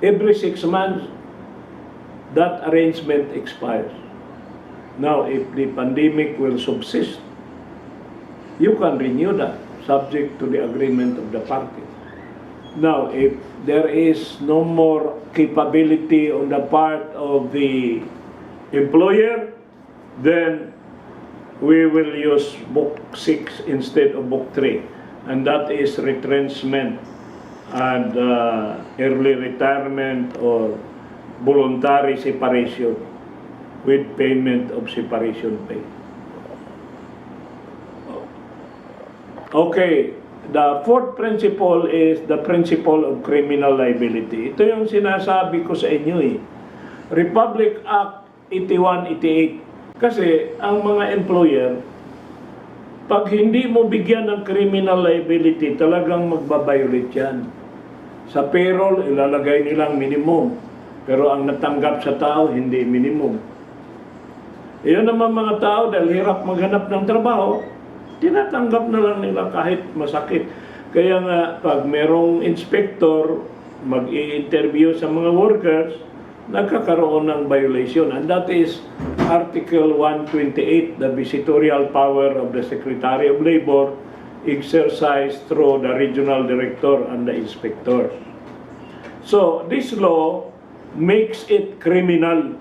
every 6 months, that arrangement expires. Now, if the pandemic will subsist, you can renew that, subject to the agreement of the parties. Now, if there is no more capability on the part of the employer, then we will use Book 6 instead of Book 3. And that is retrenchment and early retirement or voluntary separation with payment of separation pay. Okay, the fourth principle is the principle of criminal liability. Ito yung sinasabi ko sa inyo eh. Republic Act 8188. Kasi ang mga employer, pag hindi mo bigyan ng criminal liability, talagang magbabiolate yan. Sa payroll, ilalagay nilang minimum. Pero ang natanggap sa tao, hindi minimum. Iyon naman mga tao, dahil hirap maghanap ng trabaho, tinatanggap na lang nila kahit masakit. Kaya nga, pag merong inspector, mag-i-interview sa mga workers, nagkakaroon ng violation. And that is Article 128, the visitorial power of the Secretary of Labor exercised through the regional director and the inspectors. So, this law makes it criminal.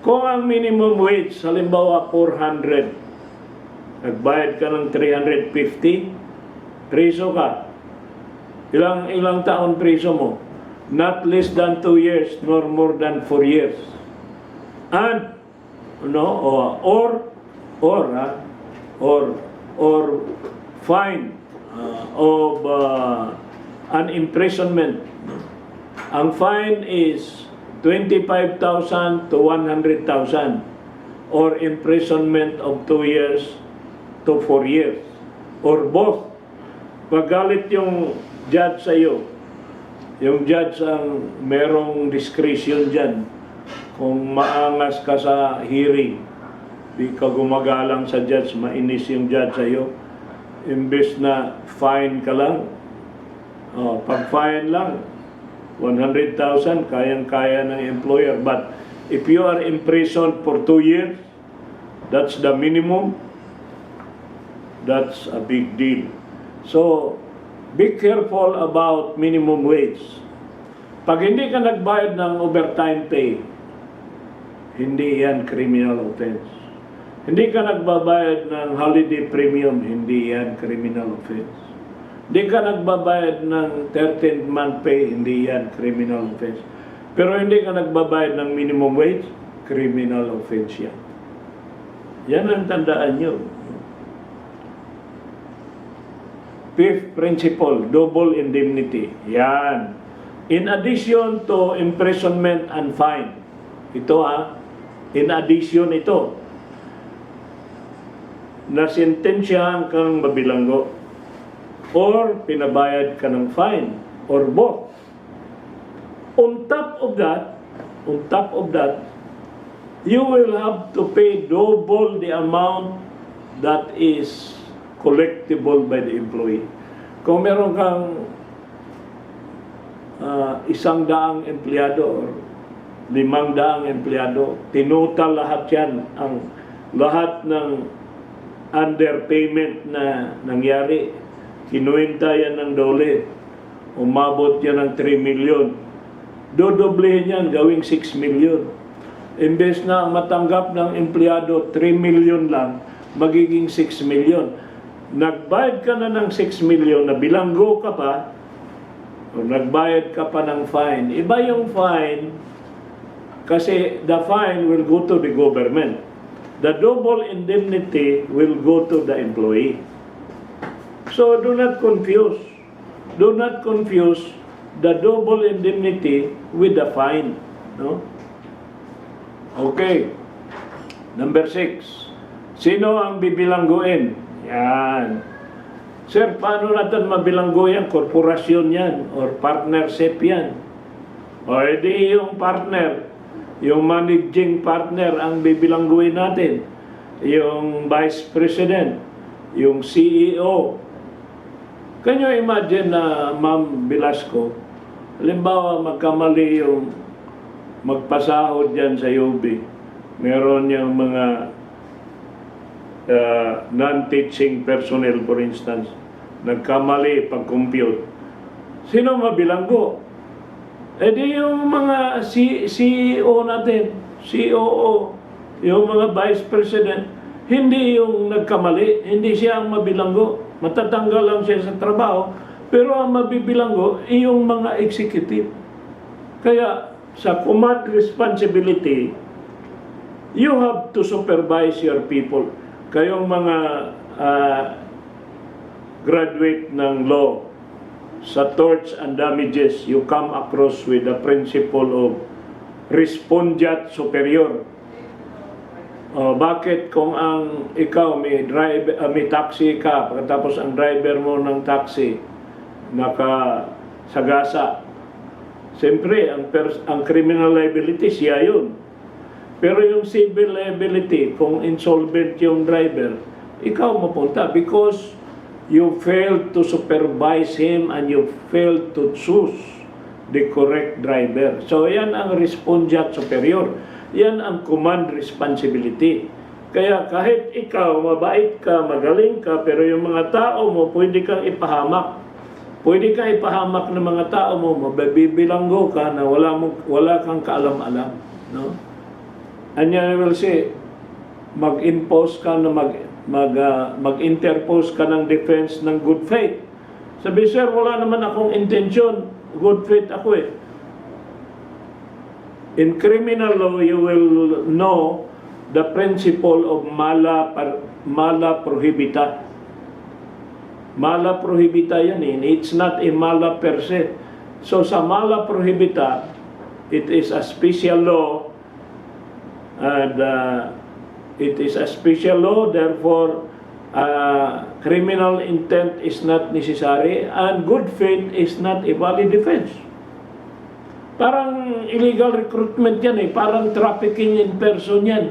Kung ang minimum wage, halimbawa 400, nagbayad ka ng 350, preso ka. Ilang taon preso mo? Not less than 2 years, nor more than 4 years. And, or fine of an imprisonment. Ang fine is 25,000 to 100,000 or imprisonment of 2 years to 4 years or both. Pagalit yung judge sa iyo, yung judge ang merong discretion dyan. Kung maangas ka sa hearing, di ka gumagalang sa judge, mainis yung judge sa iyo, imbes na fine ka lang, pag fine lang 100,000, kayang-kaya ng employer. But if you are imprisoned for 2 years, that's the minimum. That's a big deal. So, be careful about minimum wage. Pag hindi ka nagbayad ng overtime pay, hindi yan criminal offense. Hindi ka nagbabayad ng holiday premium, hindi yan criminal offense. Hindi ka nagbabayad ng 13th month pay, hindi yan criminal offense. Pero hindi ka nagbabayad ng minimum wage, criminal offense yan. Yan ang tandaan nyo. Fifth principle, double indemnity. Yan. In addition to imprisonment and fine. Ito in addition ito. Nasintensyahan kang mabilanggo or pinabayad ka ng fine or both. On top of that, you will have to pay double the amount that is collectible by the employee. Kung meron kang 100 empleyado or 500 empleyado, tinutal lahat yan, ang lahat ng underpayment na nangyari, kinuwenta yan ng dole, umabot yan ng 3 million. Dodoblehin yan, gawing 6 million. Imbes na matanggap ng empleyado 3 million lang, magiging 6 million. Nagbayad ka na ng 6 million, na bilanggo ka pa, o nagbayad ka pa ng fine. Iba yung fine, kasi the fine will go to the government. The double indemnity will go to the employee. So do not confuse. Do not confuse the double indemnity with the fine. No? Okay. Number 6. Sino ang bibilangguin? Yan. Sir, paano natin mabilanggo yan? Korporasyon yan or partnership yan. O edi yung partner, yung managing partner ang bibilangguin natin. Yung vice president, yung CEO. Can you imagine na Ma'am Velasco, halimbawa magkamali yung magpasahod dyan sa UB. Meron yung mga non-teaching personnel, for instance, nagkamali pag-compute. Sino mabilanggo? E di yung mga CEO natin, COO, yung mga vice president, hindi yung nagkamali, hindi siya ang mabilanggo. Matatanggal lang siya sa trabaho, pero ang mabibilanggo ay yung mga executive. Kaya sa command responsibility, you have to supervise your people. Kayong mga graduate ng law, sa torts and damages, you come across with the principle of respondeat superior. Bakit kung ang ikaw may taxi ka, pagkatapos ang driver mo ng taxi nakasagasa, siyempre ang criminal liability siya yun. Pero yung civil liability, kung insolvent yung driver, ikaw mapunta because you failed to supervise him and you failed to choose the correct driver. So yan ang respondeat superior. Yan ang command responsibility. Kaya kahit ikaw, mabait ka, magaling ka, pero yung mga tao mo, pwede kang ipahamak. Pwede kang ipahamak ng mga tao mo, mabibilanggo ka na wala kang kaalam-alam. No? And I will say, mag-impose ka na mag-interpose ka ng defense ng good faith. Sabi, sir, wala naman akong intention. Good faith ako eh. In criminal law, you will know the principle of mala prohibita. Mala prohibita yan eh. It's not a mala per se. So sa mala prohibita, it is a special law and it is a special law, therefore criminal intent is not necessary and good faith is not a valid defense. Parang illegal recruitment yan eh, parang trafficking in person yan.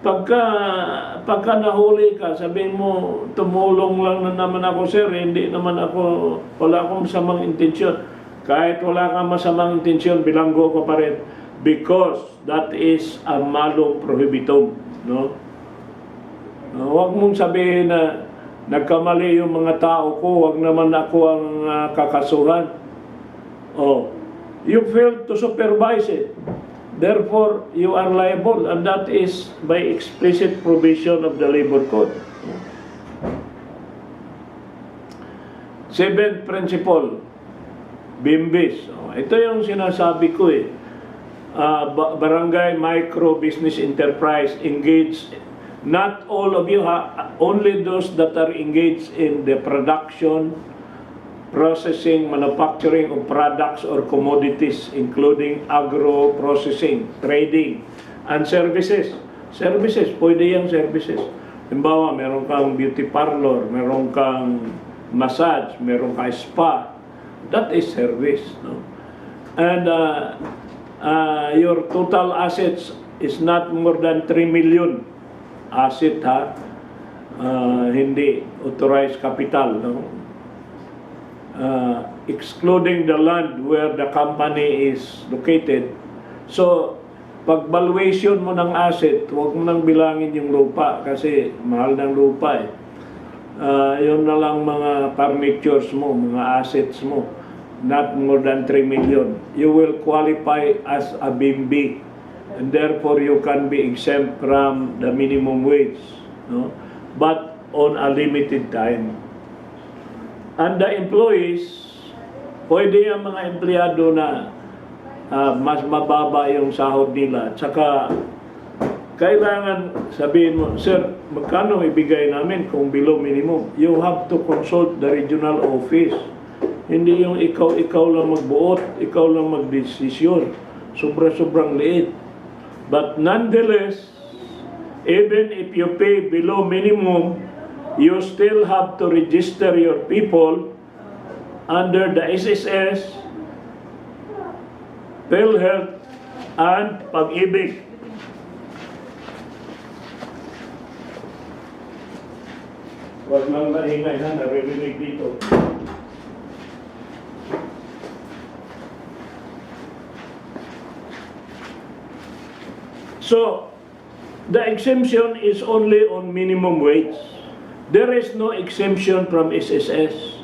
Pagka nahuli ka, sabihin mo, tumulong lang na naman ako, sir, hindi naman ako, wala akong masamang intensyon. Kahit wala kang masamang intensyon, bilanggo ko pa rin. Because that is a malum prohibitum. No? Huwag mong sabihin na nagkamali yung mga tao ko, huwag naman ako ang kakasuhan. You failed to supervise it. Therefore, you are liable, and that is by explicit provision of the Labor Code. Seventh principle, BIMBIS. Ito yung sinasabi ko eh. Barangay Micro Business Enterprise engaged, not all of you, only those that are engaged in the production, processing, manufacturing of products or commodities, including agro-processing, trading, and services. Services, pwede yung services. Halimbawa, meron kang beauty parlor, meron kang massage, meron kang spa. That is service. No? And your total assets is not more than 3 million asset, ha? Hindi authorized capital, no? Excluding the land where the company is located. So, pag valuation mo ng asset, huwag mo nang bilangin yung lupa kasi mahal ng lupa eh. Yun na lang mga furnitures mo, mga assets mo, not more than 3 million. You will qualify as a BIMB and therefore you can be exempt from the minimum wage, no? But on a limited time. And the employees, pwede yung mga empleyado na mas mababa yung sahod nila. Tsaka, kailangan sabihin mo, sir, magkano ibigay namin kung below minimum? You have to consult the regional office. Hindi yung ikaw lang magbuot, ikaw lang magdesisyon. Sobrang liit. But nonetheless, even if you pay below minimum, you still have to register your people under the SSS, PhilHealth, and Pag-ibig. Huwag lang maingay na, naririnig dito. So, the exemption is only on minimum wage. There is no exemption from SSS,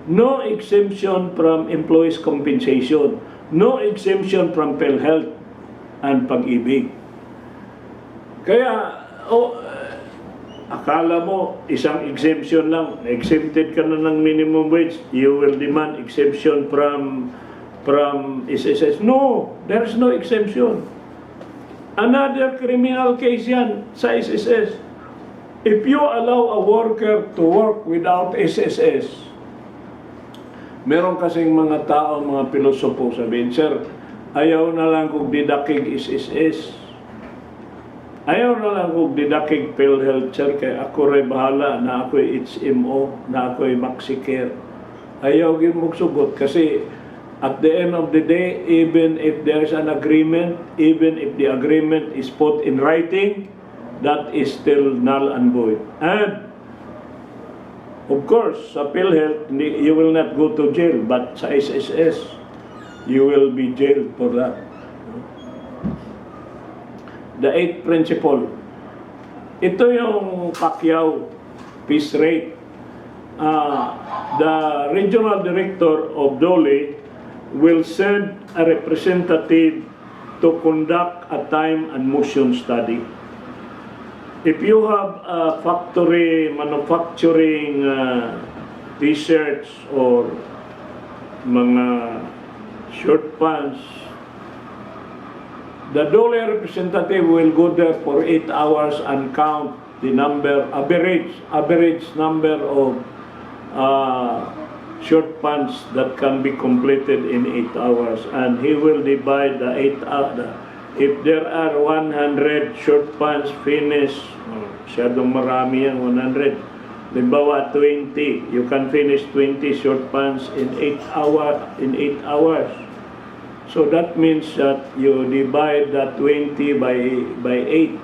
no exemption from employees' compensation, no exemption from PhilHealth and Pag-ibig. Kaya, akala mo isang exemption lang, exempted ka na ng minimum wage, you will demand exemption from SSS. No, there is no exemption. Another criminal case yan sa SSS. If you allow a worker to work without SSS, meron kasing mga tao, mga pilosopo sabihin, sir, ayaw na lang kong didakig SSS. Ayaw na lang kong didakig PhilHealth, sir, kaya ako rin bahala na ako'y HMO, na ako'y MaxiCare. Ayaw yun magsugot kasi at the end of the day, even if there's an agreement, even if the agreement is put in writing, that is still null and void. And, of course, sa PhilHealth, you will not go to jail, but sa SSS, you will be jailed for that. The eighth principle, ito yung Pacquiao peace rate. The regional director of Dole will send a representative to conduct a time and motion study. If you have a factory manufacturing t-shirts or mga short pants, the Dole representative will go there for 8 hours and count the average number of short pants that can be completed in 8 hours, and he will divide the 8 hours. If there are 100 short pants finished, masyadong marami yan, 100. Limbawa 20, you can finish 20 short pants in 8 hours. So that means that you divide that 20 by 8.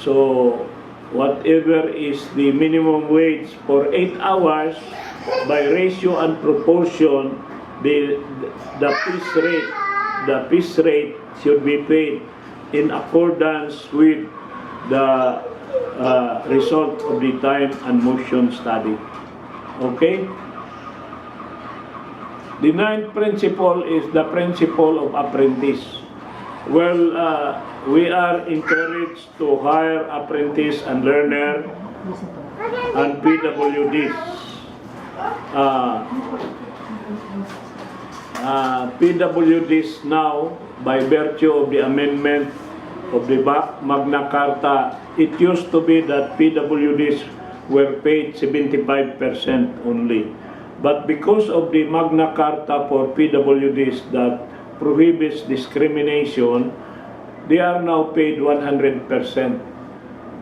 So whatever is the minimum wage for 8 hours, by ratio and proportion, the piece rate should be paid in accordance with the result of the time and motion study. Okay? The ninth principle is the principle of apprentice. Well, we are encouraged to hire apprentice and learner and PWDs. PWDs now, by virtue of the amendment of the Magna Carta, it used to be that PWDs were paid 75% only. But because of the Magna Carta for PWDs that prohibits discrimination, they are now paid 100%.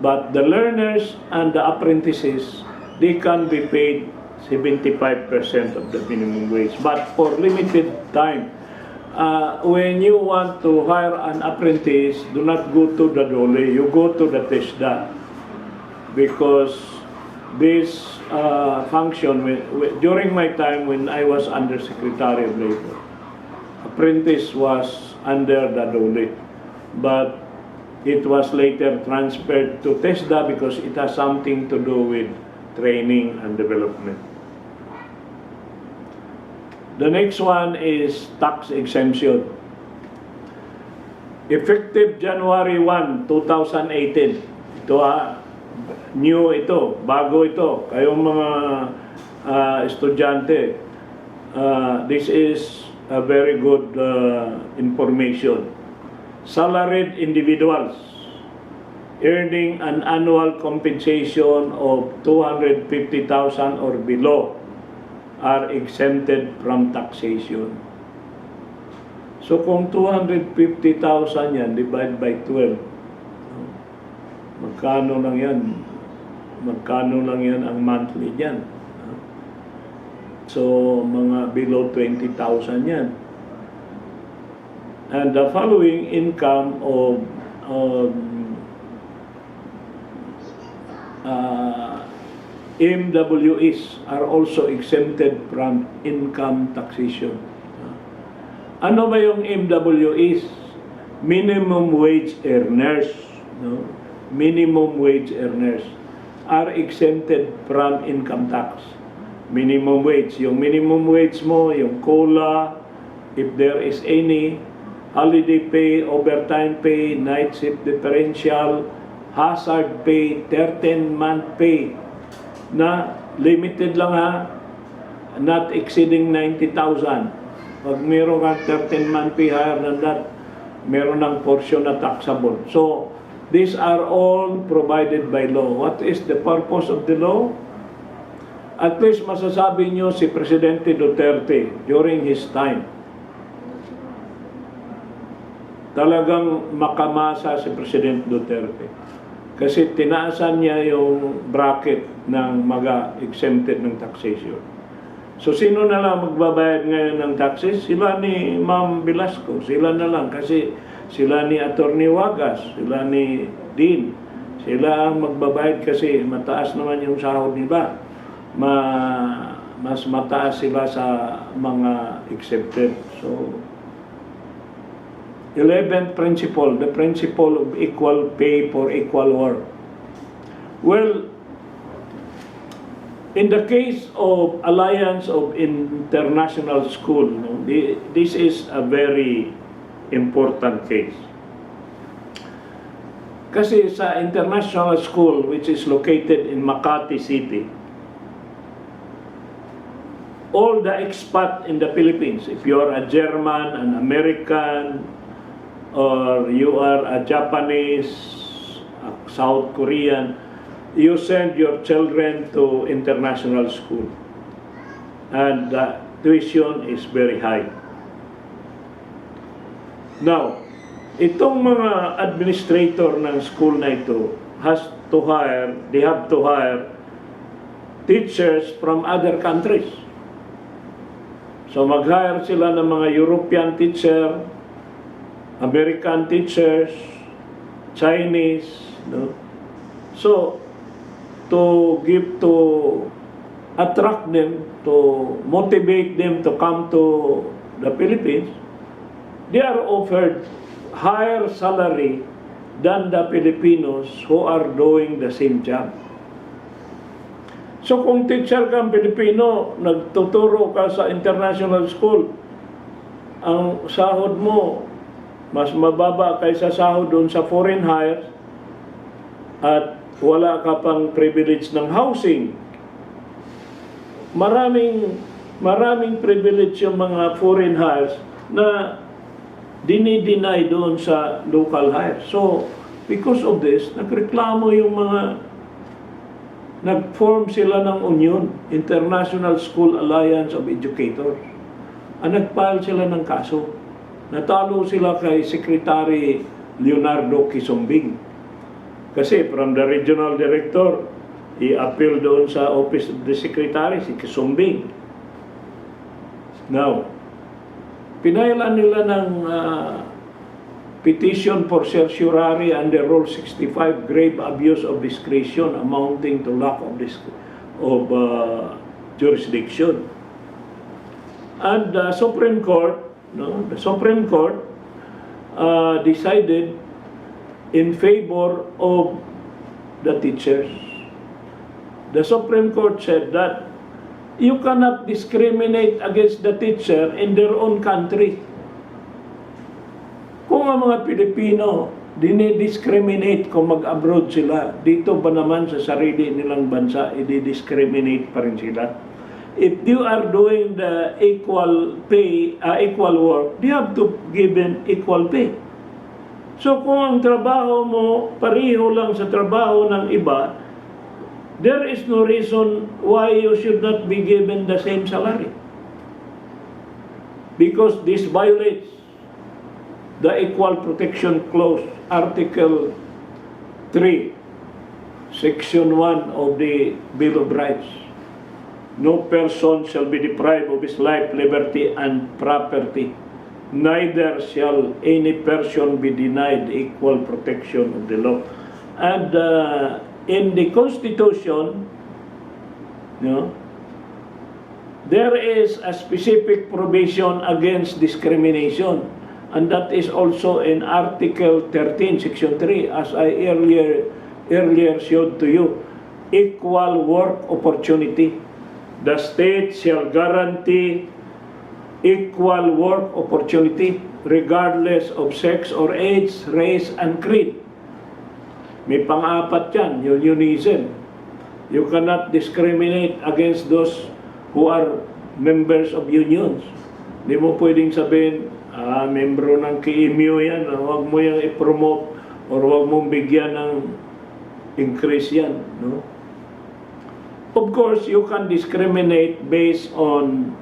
But the learners and the apprentices, they can be paid 75% of the minimum wage, but for limited time. when you want to hire an apprentice, do not go to the DOLE, you go to the TESDA. Because this function, during my time when I was Undersecretary of Labor, apprentice was under the DOLE. But it was later transferred to TESDA because it has something to do with training and development. The next one is tax exemption. Effective January 1, 2018. Ito new ito, bago ito. Kayong mga estudyante, this is a very good information. Salaried individuals earning an annual compensation of 250,000 or below are exempted from taxation. So kung 250,000 yan, divide by 12, magkano lang yan? Magkano lang yan ang monthly yan? So mga below 20,000 yan. And the following income of MWEs are also exempted from income taxation. Ano ba yung MWEs? Minimum wage earners. No? Minimum wage earners are exempted from income tax. Minimum wage. Yung minimum wage mo, yung COLA, if there is any, holiday pay, overtime pay, night shift differential, hazard pay, 13-month pay, na limited lang ha, not exceeding 90,000. Pag meron kang 13-month pay higher than that, meron ng portion na taxable. So, these are all provided by law. What is the purpose of the law? At least masasabi nyo si Presidente Duterte during his time, talagang makamasa si President Duterte. Kasi tinaasan niya yung bracket ng mga exempted ng taxation. So sino na lang magbabayad ngayon ng taxes? Sila ni Ma'am Velasco, sila na lang. Kasi sila ni Attorney Wagas, sila ni Dean. Sila ang magbabayad kasi mataas naman yung sahod nila. Mas mataas sila sa mga exempted. So, 11th principle, the principle of equal pay for equal work. Well, in the case of Alliance of International School, this is a very important case. Kasi sa international school, which is located in Makati City, all the expat in the Philippines, if you are a German, an American, or you are a Japanese, a South Korean, you send your children to international school. And the tuition is very high. Now, itong mga administrator ng school na ito they have to hire teachers from other countries. So mag-hire sila ng mga European teacher, American teachers, Chinese, no? So, to attract them, to motivate them to come to the Philippines, they are offered higher salary than the Filipinos who are doing the same job. So kung teacher kang Pilipino, nagtuturo ka sa international school, ang sahod mo mas mababa kaysa sahod doon sa foreign hires, at wala ka pang privilege ng housing. Maraming privilege yung mga foreign hires na dinideny doon sa local hires. So, because of this, nagreklamo yung nag-form sila ng union, International School Alliance of Educators. Nag-file sila ng kaso. Natalo sila kay Secretary Leonardo Quisumbing. Kasi from the regional director, i-appeal doon sa office of the secretary, si Quisumbing. Now, pinailan nila ng petition for certiorari under Rule 65, grave abuse of discretion amounting to lack of jurisdiction. And the Supreme Court, decided in favor of the teachers. The Supreme Court said that you cannot discriminate against the teacher in their own country. Kung ang mga Pilipino dinidiscriminate kung mag-abroad sila, dito ba naman sa sarili nilang bansa, i-discriminate pa rin sila? If you are doing the equal pay, equal work, you have to give them equal pay. So kung ang trabaho mo, pareho lang sa trabaho ng iba, there is no reason why you should not be given the same salary. Because this violates the Equal Protection Clause, Article 3, Section 1 of the Bill of Rights. No person shall be deprived of his life, liberty, and property. Neither shall any person be denied equal protection of the law. And in the Constitution, there is a specific provision against discrimination. And that is also in Article 13, Section 3, as I earlier showed to you. Equal work opportunity. The state shall guarantee equal work opportunity regardless of sex or age, race, and creed. May pang-apat yan, unionism. You cannot discriminate against those who are members of unions. Hindi mo pwedeng sabihin, membro ng KMU yan, huwag mo yung i-promote or huwag mong bigyan ng increase yan. No? Of course, you can discriminate based on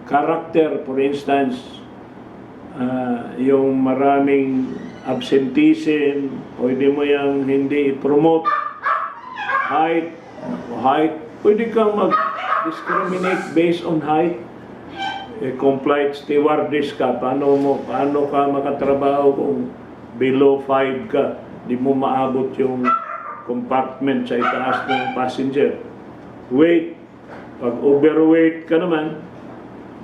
character. For instance, yung maraming absenteeism, pwede mo yung hindi i-promote. Height, pwede kang mag-discriminate based on height. Compliant stewardess ka, paano ka makatrabaho kung below 5 ka, di mo maabot yung compartment sa itaas ng passenger. Weight, pag overweight ka naman,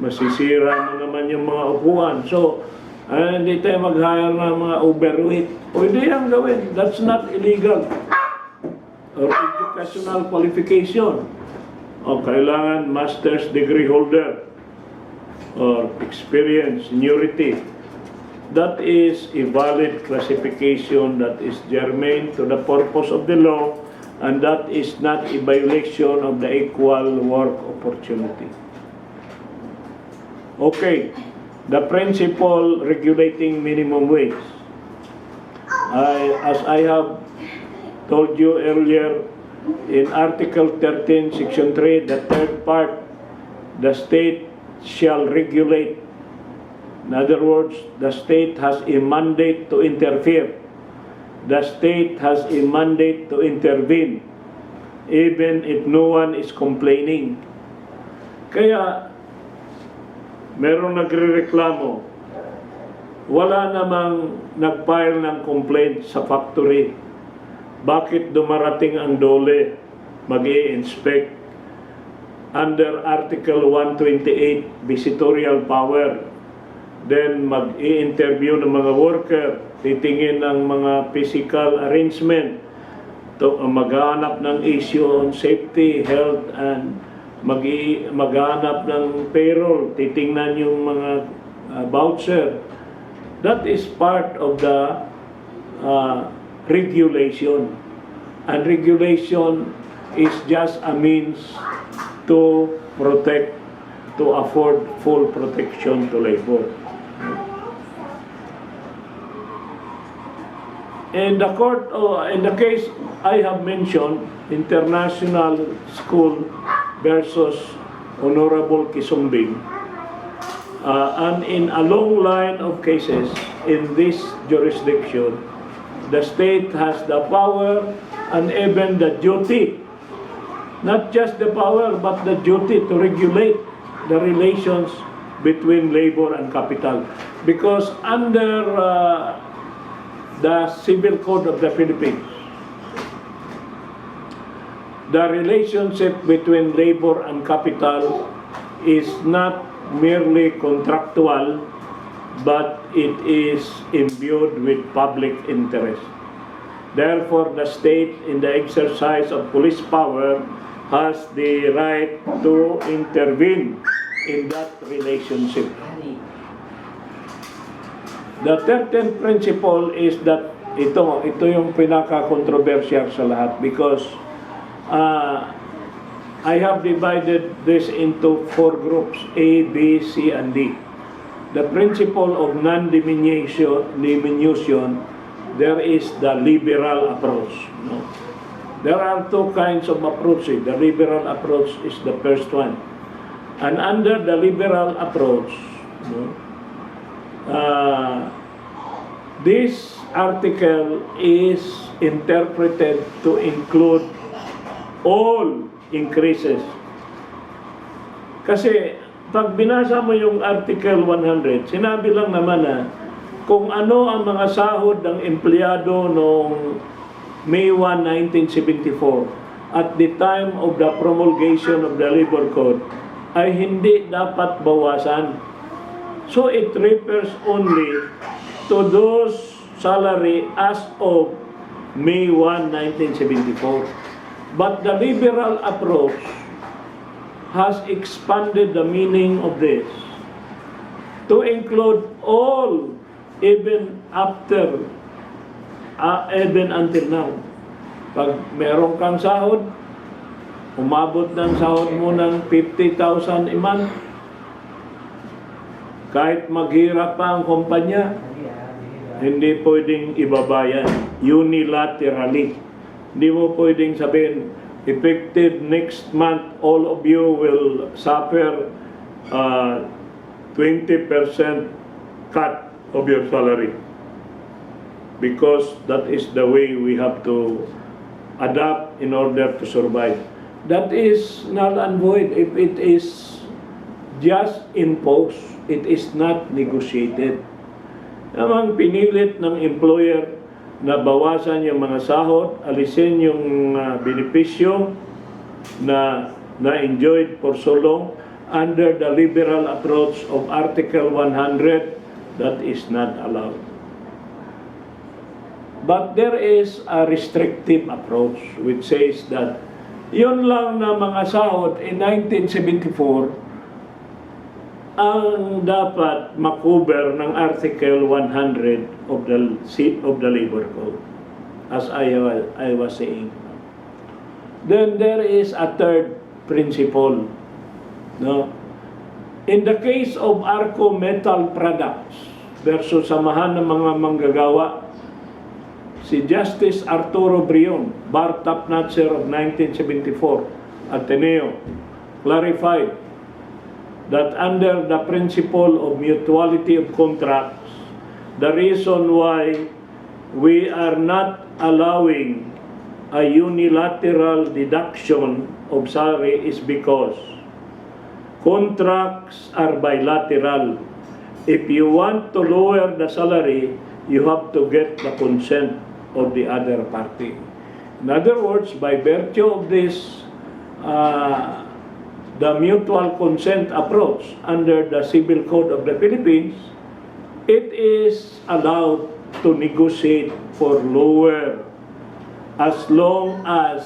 masisira mo naman yung mga upuan. So, hindi tayo mag-hire ng mga overweight. Pwede yan gawin. That's not illegal. Or educational qualification. O kailangan master's degree holder or experience, seniority. That is a valid classification that is germane to the purpose of the law, and that is not a violation of the equal work opportunity. Okay, the principle regulating minimum wage. As I have told you earlier, in Article 13, Section 3, the third part, the state shall regulate. In other words, the state has a mandate to interfere. The state has a mandate to intervene, even if no one is complaining. Kaya, merong nagrereklamo, wala namang nag-file ng complaint sa factory. Bakit dumarating ang DOLE mag-i-inspect? Under Article 128, visitorial power. Then mag-i-interview ng mga worker, titingin ng mga physical arrangement, maghanap ng issue on safety, health, and maghanap ng payroll, titingnan yung mga voucher. That is part of the regulation. And regulation is just a means to protect, to afford full protection to labor. In the court, in the case I have mentioned, International School versus Honorable Kisumbing, and in a long line of cases in this jurisdiction, the state has the power and even the duty, not just the power but the duty to regulate the relations between labor and capital. Because under the Civil Code of the Philippines, the relationship between labor and capital is not merely contractual, but it is imbued with public interest. Therefore, the state, in the exercise of police power, has the right to intervene in that relationship. The 13th principle is that ito yung pinaka-controversial sa lahat, because I have divided this into 4 groups, A, B, C, and D. The principle of non-diminution, there is the liberal approach. No? There are 2 kinds of approach. The liberal approach is the first one. And under the liberal approach, this article is interpreted to include all increases. Kasi pag binasa mo yung Article 100, sinabi lang naman na kung ano ang mga sahod ng empleyado noong May 1, 1974 at the time of the promulgation of the Labor Code ay hindi dapat bawasan. So it refers only to those salary as of May 1, 1974. But the liberal approach has expanded the meaning of this to include all, even until now. Pag meron kang sahod, umabot ng sahod mo ng 50,000 a month, kahit maghirap pa ang kumpanya, hindi pwedeng ibabayan unilaterally. Hindi mo pwedeng sabihin, effective next month, all of you will suffer 20% cut of your salary. Because that is the way we have to adapt in order to survive. That is null and void if it is just imposed. It is not negotiated. Namang pinilit ng employer na bawasan yung mga sahod, alisin yung benepisyo na enjoyed for so long under the liberal approach of Article 100, that is not allowed. But there is a restrictive approach which says that yun lang na mga sahod in 1974 ang dapat makover ng Article 100 of the Labor Code, as I was saying. Then there is a third principle. No? In the case of Arco Metal Products versus samahan ng mga manggagawa, si Justice Arturo Brion, bar top-notcher of 1974, Ateneo, clarified that under the principle of mutuality of contracts, the reason why we are not allowing a unilateral deduction of salary is because contracts are bilateral. If you want to lower the salary, you have to get the consent of the other party. In other words, by virtue of this, the mutual consent approach under the Civil Code of the Philippines, it is allowed to negotiate for lower as long as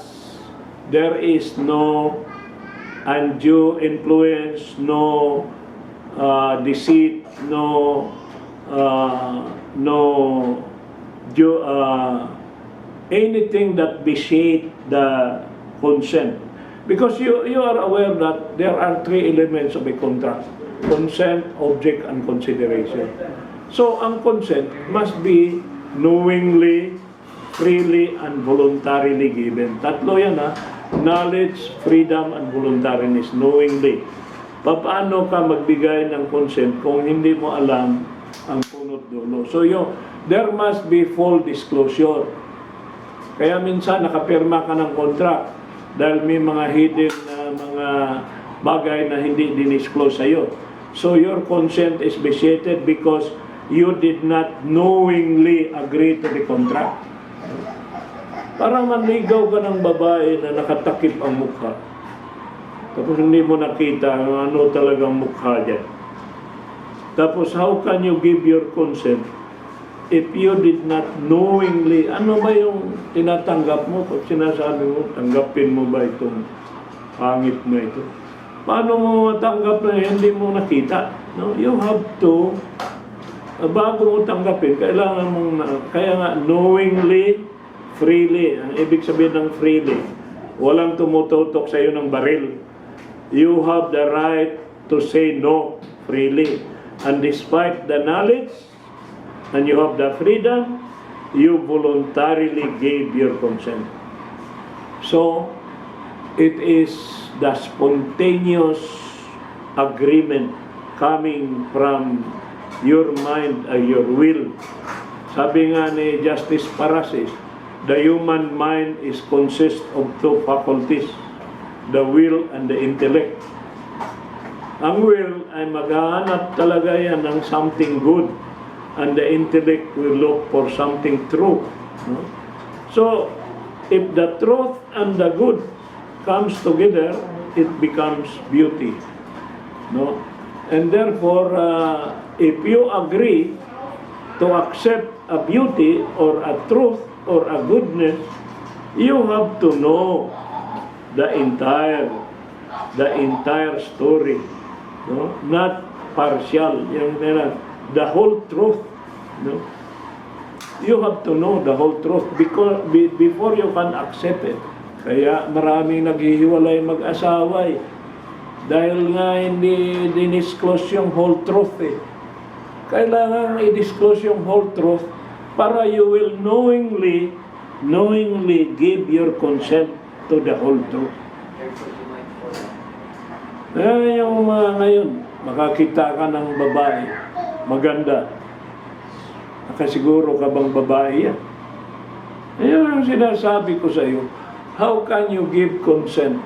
there is no undue influence, no deceit, anything that vitiate the consent. Because you are aware that there are 3 elements of a contract: consent, object, and consideration. So, ang consent must be knowingly, freely, and voluntarily given. Tatlo yan knowledge, freedom, and voluntariness. Knowingly. Paano ka magbigay ng consent kung hindi mo alam ang punot dulo? So, there must be full disclosure. Kaya minsan nakapirma ka ng contract dahil may mga hidden na mga bagay na hindi dinisclose sa'yo. So your consent is vitiated because you did not knowingly agree to the contract. Parang manligaw ka ng babae na nakatakip ang mukha. Tapos hindi mo nakita ano talagang mukha dyan. Tapos how can you give your consent if you did not knowingly, ano ba yung tinatanggap mo? Pag sinasabi mo, tanggapin mo ba itong pangit na ito? Paano mo matanggap na hindi mo nakita? No? You have to, bago mo tanggapin, kailangan mong, kaya nga, knowingly, freely. Ang ibig sabihin ng freely, walang tumututok sa iyo ng baril. You have the right to say no freely. And despite the knowledge, and you have the freedom, you voluntarily gave your consent. So, it is the spontaneous agreement coming from your mind and your will. Sabi nga ni Justice Parasis, the human mind is consist of two faculties, the will and the intellect. Ang will ay maghahanap talaga yan ng something good, and the intellect will look for something true. No? So, if the truth and the good comes together, it becomes beauty. No? And therefore, if you agree to accept a beauty or a truth or a goodness, you have to know the entire story, no? Not partial, the whole truth, no? You have to know the whole truth because before you can accept it. Kaya maraming naghihiwalay mag-asawa dahil nga hindi dinisclose yung whole truth Kailangan i-disclose yung whole truth para you will knowingly give your consent to the whole truth. Yung mga ngayon, makakita ka ng babae, maganda. Nakasiguro ka bang babae yan? Ayun ang sinasabi ko sa iyo. How can you give consent?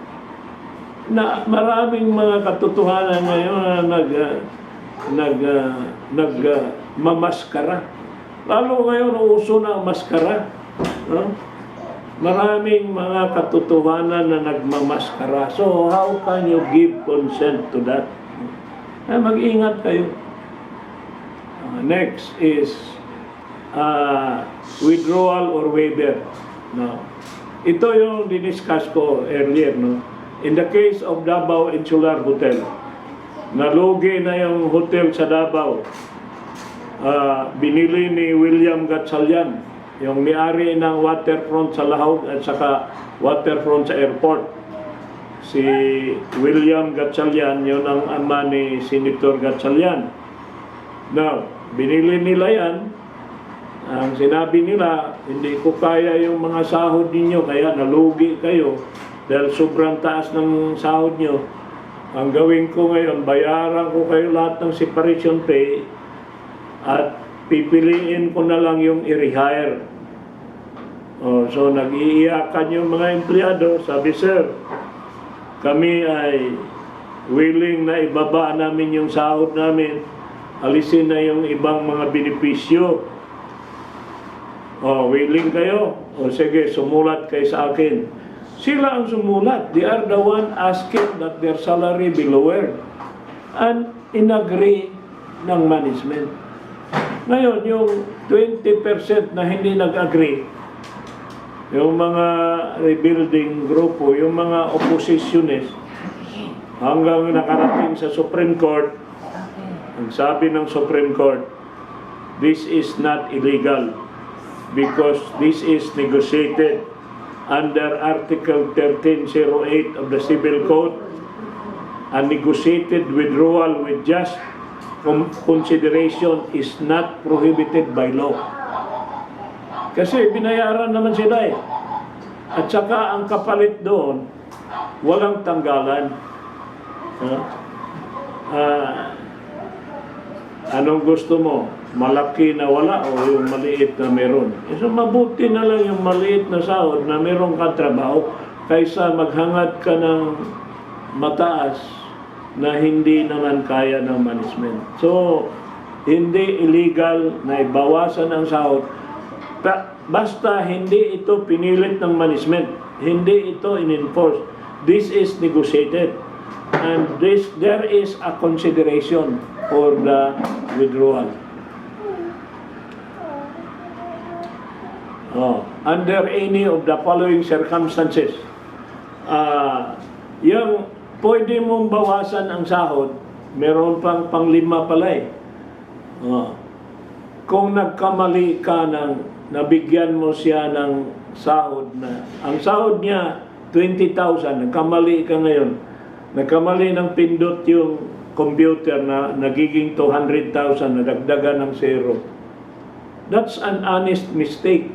Na maraming mga katotohanan ngayon na mamaskara. Lalo ngayon, uso na ang maskara. No? Maraming mga katotohanan na nagmamaskara. So, how can you give consent to that? Mag-ingat kayo. Next is withdrawal or waiver. No. Ito yung diniscuss ko earlier. No? In the case of Davao Insular Hotel, nalugi na yung hotel sa Davao. Binili ni William Gatchalian, yung may-ari ng waterfront sa Lahog at saka waterfront sa airport. Si William Gatchalian, yun ang ama ni Senator Gatchalian. Now, binili nila yan. Ang sinabi nila, hindi ko kaya yung mga sahod ninyo, kaya nalugi kayo dahil sobrang taas ng sahod nyo. Ang gawin ko ngayon, bayaran ko kayo lahat ng separation pay at pipiliin ko na lang yung i-rehire. So nag-iiyakan yung mga empleyado. Sabi, sir, kami ay willing na ibaba namin yung sahod namin, alisin na yung ibang mga benepisyo. Willing kayo? Sige, sumulat kayo sa akin. Sila ang sumulat. They are the one asking that their salary be lowered. And inagree ng management. Ngayon, yung 20% na hindi nag-agree, yung mga rebuilding grupo, yung mga oppositionist, hanggang nakarating sa Supreme Court, ang sabi ng Supreme Court, this is not illegal because this is negotiated under Article 1308 of the Civil Code, and negotiated withdrawal with just consideration is not prohibited by law. Kasi binayaran naman sila At saka ang kapalit doon, walang tanggalan. Anong gusto mo? Malaki na wala o yung maliit na meron? So mabuti na lang yung maliit na sahod na meron ka trabaho kaysa maghangad ka ng mataas na hindi naman kaya ng management. So, hindi illegal na ibawasan ang sahod. Basta hindi ito pinilit ng management. Hindi ito in-enforce. This is negotiated. And there is a consideration for the withdrawal. Under any of the following circumstances, yung pwede mong bawasan ang sahod, meron pang panglima pala eh. Kung nagkamali ka ng nabigyan mo siya ng sahod na, ang sahod niya 20,000, nagkamali ka ngayon, nagkamali ng pindot yung computer na nagiging 200,000, nadagdagan ng zero. That's an honest mistake.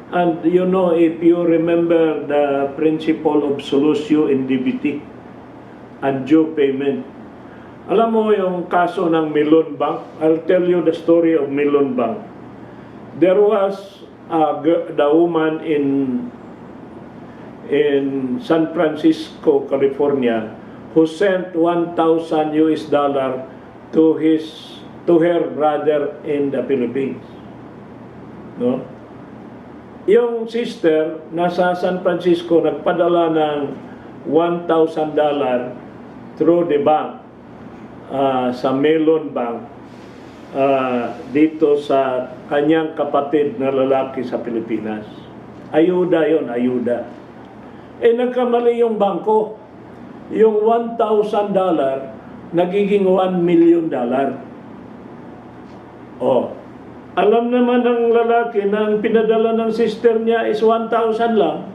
And you know, if you remember the principle of solutio in debiti and due payment, alam mo yung kaso ng Melon Bank? I'll tell you the story of Melon Bank. There was the woman in San Francisco, California, who sent $1,000 to her brother in the Philippines. No? Yung sister nasa San Francisco nagpadala ng $1,000 through the bank sa Melon Bank dito sa kanyang kapatid na lalaki sa Pilipinas. Ayuda yon, ayuda. Nagkamali yung bangko. Yung $1,000 nagiging $1 million. Alam naman ng lalaki na ang pinadala ng sister niya is 1,000 lang.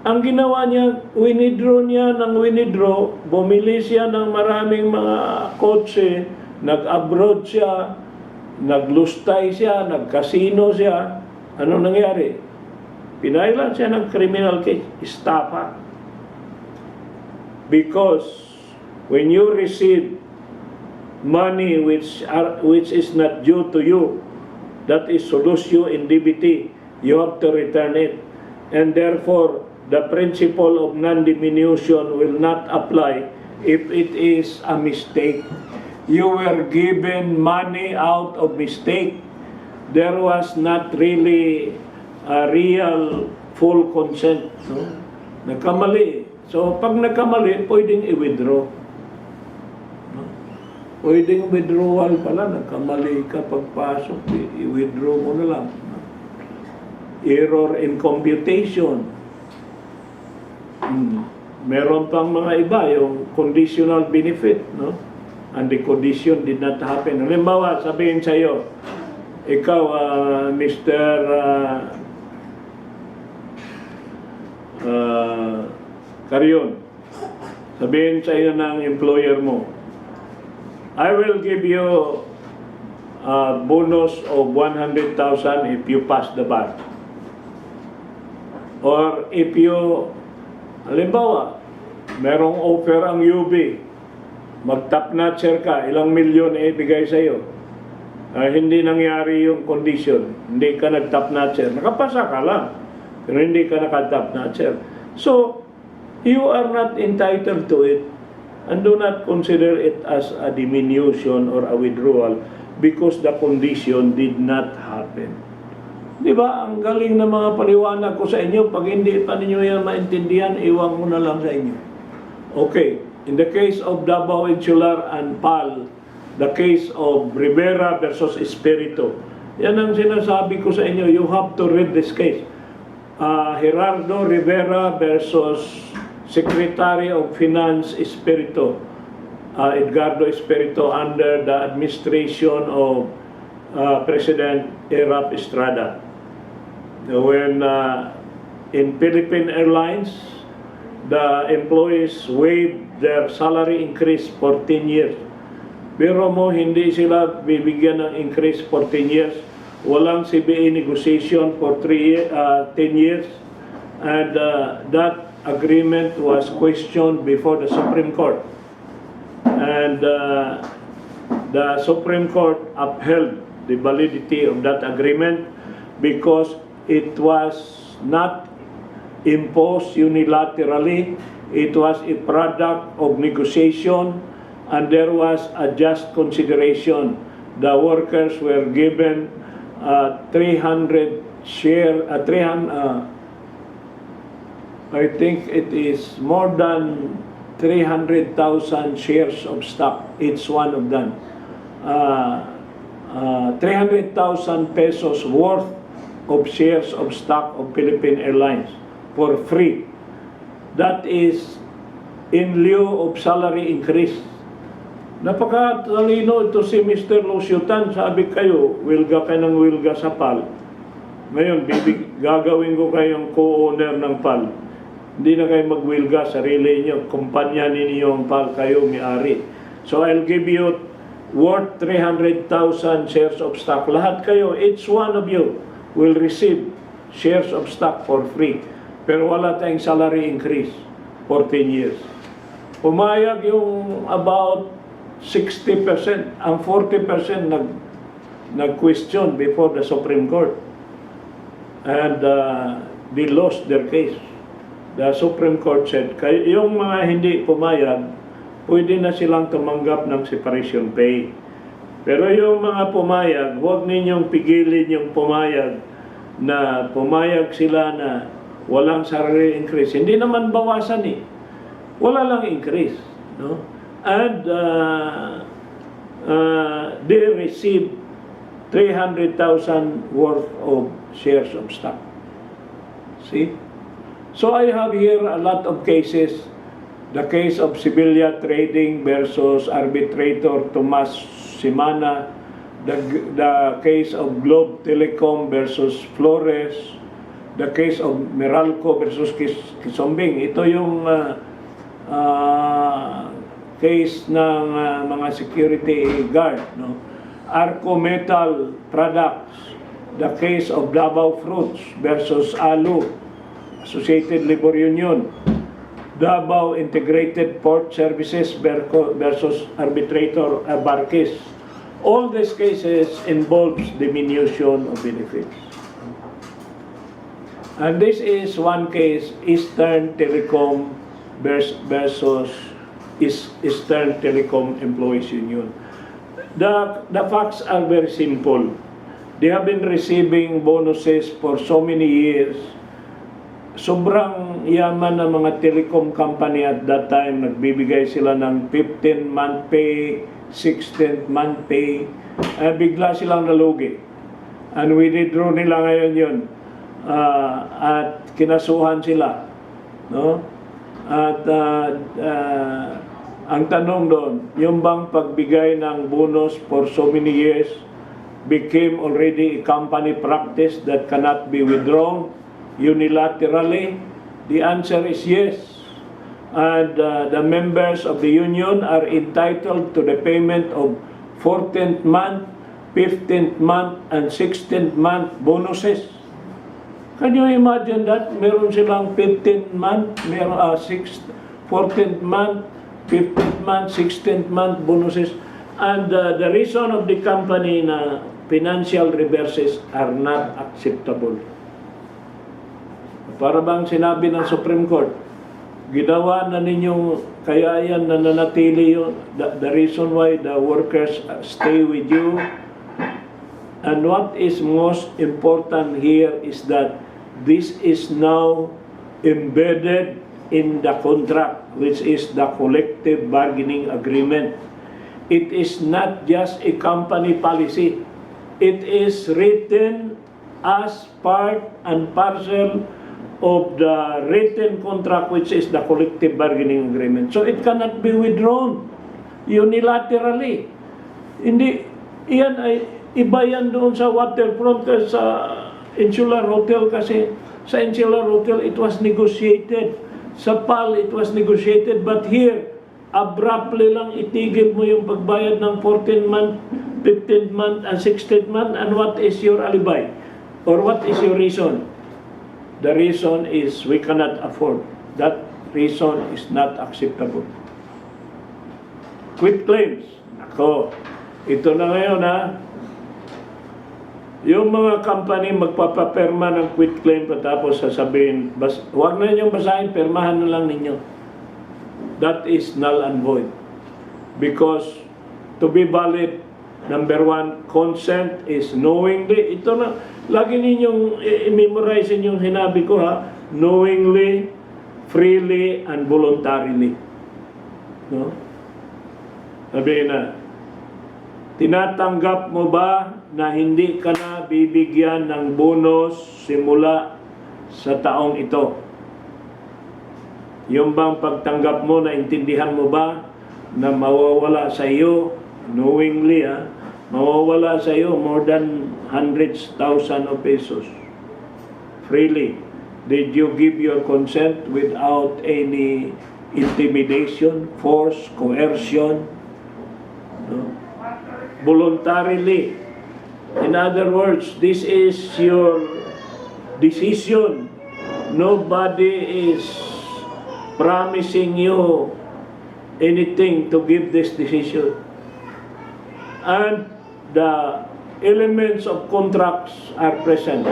Ang ginawa niya, winidraw niya ng winidraw, bumili siya ng maraming mga kotse, nag-abroad siya, naglustay siya, nag-casino siya. Ano nangyari? Pinailan siya ng criminal case, estafa. Because when you receive money which is not due to you, that is solutio in debiti, you have to return it. And therefore, the principle of non-diminution will not apply if it is a mistake. You were given money out of mistake. There was not really a real full consent. No? Nagkamali. So, pag nagkamali, pwedeng i-withdraw. Pwedeng withdrawal pala, nagkamali ka pagpasok, i-withdraw mo na lang. Error in computation. Meron pang mga iba, yung conditional benefit, no? And the condition did not happen. Halimbawa, sabihin sa iyo, ikaw, Mr. Carrion, sabihin sa iyo ng employer mo, I will give you a bonus of 100,000 if you pass the bar. Or if you, halimbawa, merong offer ang UB, mag-top notcher ka, ilang milyon ibigay sa iyo. Hindi nangyari yung condition, hindi ka nag-top notcher. Nakapasa ka lang, pero hindi ka naka-top notcher. So, you are not entitled to it. And do not consider it as a diminution or a withdrawal because the condition did not happen. Di ba? Ang galing na mga paliwanag ko sa inyo. Pag hindi pa ninyo yan maintindihan, iwan ko na lang sa inyo. Okay. In the case of Davao Insular and PAL, the case of Rivera versus Espiritu, yan ang sinasabi ko sa inyo. You have to read this case. Gerardo Rivera versus Secretary of Finance Espiritu, Edgardo Espiritu, under the administration of President Erap Estrada. When in Philippine Airlines, the employees waived their salary increase for 10 years. Pero mo, hindi sila bibigyan ng increase for 10 years. Walang CBA negotiation for 10 years. And that agreement was questioned before the Supreme Court. And the Supreme Court upheld the validity of that agreement because it was not imposed unilaterally It was a product of negotiation, and there was a just consideration. The workers were given 300 share, 300, I think it is more than 300,000 shares of stock, each one of them. 300,000 pesos worth of shares of stock of Philippine Airlines for free. That is in lieu of salary increase. Napakatalino ito si Mr. Luciutan. Sabi kayo, wilga ka ng wilga sa PAL. Ngayon, gagawin ko kayong co-owner ng PAL. Hindi na kayo magwilga, sarili niyo, kumpanya ninyo yung PAL, kayo may-ari. So I'll give you worth 300,000 shares of stock. Lahat kayo, each one of you will receive shares of stock for free. Pero wala tayong salary increase for 10 years. Pumayag yung about 60%, ang 40% nag-question before the Supreme Court. And they lost their case. The Supreme Court said, yung mga hindi pumayag, pwede na silang tumanggap ng separation pay. Pero yung mga pumayag, huwag ninyong pigilin yung pumayag na pumayag sila na walang salary increase. Hindi naman bawasan eh. Wala lang increase. No? And they received 300,000 worth of shares of stock. See? So I have here a lot of cases. The case of Sevilla Trading versus arbitrator Tomas Simana. The case of Globe Telecom versus Flores. The case of Meralco versus Kisombing. Ito yung case ng mga security guard. No? Arco Metal Products. The case of Davao Fruits versus ALU, Associated Labor Union. Davao Integrated Port Services versus arbitrator Barquez. All these cases involves diminution of benefits. And this is one case, Eastern Telecom versus Eastern Telecom Employees Union. The facts are very simple. They have been receiving bonuses for so many years. Sobrang yaman ng mga telecom company at that time. Nagbibigay sila ng 15-month pay, 16th month pay. Bigla silang nalugi. And withdraw nila ngayon yun. At kinasuhan sila. No? At ang tanong doon, yung bang pagbigay ng bonus for so many years became already a company practice that cannot be withdrawn unilaterally? The answer is yes. And the members of the union are entitled to the payment of 14th month, 15th month, and 16th month bonuses. Can you imagine that? Meron silang 15th month, 14th month, 15th month, 16th month bonuses. And the reason of the company na financial reverses are not acceptable. Para bang sinabi ng Supreme Court, ginawa na ninyo, kaya yan nananatili yun, the reason why the workers stay with you. And what is most important here is that this is now embedded in the contract, which is the collective bargaining agreement. It is not just a company policy. It is written as part and parcel of the written contract, which is the collective bargaining agreement. So it cannot be withdrawn unilaterally. Hindi, iyan ay iba yan doon sa waterfront, sa Insular Hotel, kasi sa Insular Hotel it was negotiated. Sa PAL it was negotiated, but here abruptly lang itigil mo yung pagbayad ng 14th month, 15th month, and 16th month. And what is your alibi? Or what is your reason? The reason is we cannot afford. That reason is not acceptable. Quit claims. Ako, ito na ngayon ha. Yung mga company magpapaperma ng quit claim, patapos sasabihin, huwag na ninyong basahin, permahan na lang ninyo. that is null and void. Because to be valid, number one, consent is knowingly. Ito na, lagi ninyong i-memorize yung sinabi ko ha. Knowingly, freely, and voluntarily. No? Sabihin na, tinatanggap mo ba na hindi ka na bibigyan ng bonus simula sa taong ito? Yung bang pagtanggap mo, naintindihan mo ba na mawawala sa iyo, knowingly mawawala sa iyo more than hundreds, thousands of pesos? Freely. Did you give your consent without any intimidation, force, coercion? No? Voluntarily. In other words, this is your decision. Nobody is promising you anything to give this decision. And the elements of contracts are present.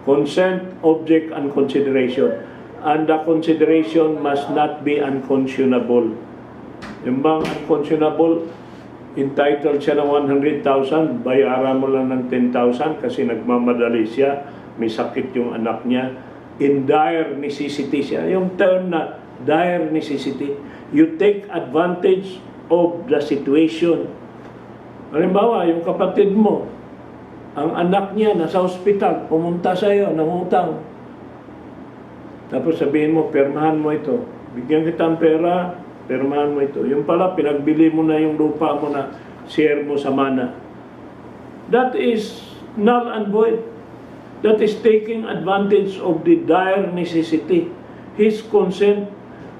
Consent, object, and consideration. And the consideration must not be unconscionable. Yung bang unconscionable, entitled siya ng 100,000, bayaran mo lang ng 10,000 kasi nagmamadali siya, may sakit yung anak niya, in dire necessity siya. Yung term na dire necessity, you take advantage of the situation. Halimbawa, yung kapatid mo, ang anak niya nasa ospital, pumunta sa iyo, nangutang. Tapos sabihin mo, permahan mo ito. Bigyan kita ng pera, permahan mo ito. Yung pala, pinagbili mo na yung lupa mo na share mo sa mana. That is null and void. That is taking advantage of the dire necessity. His consent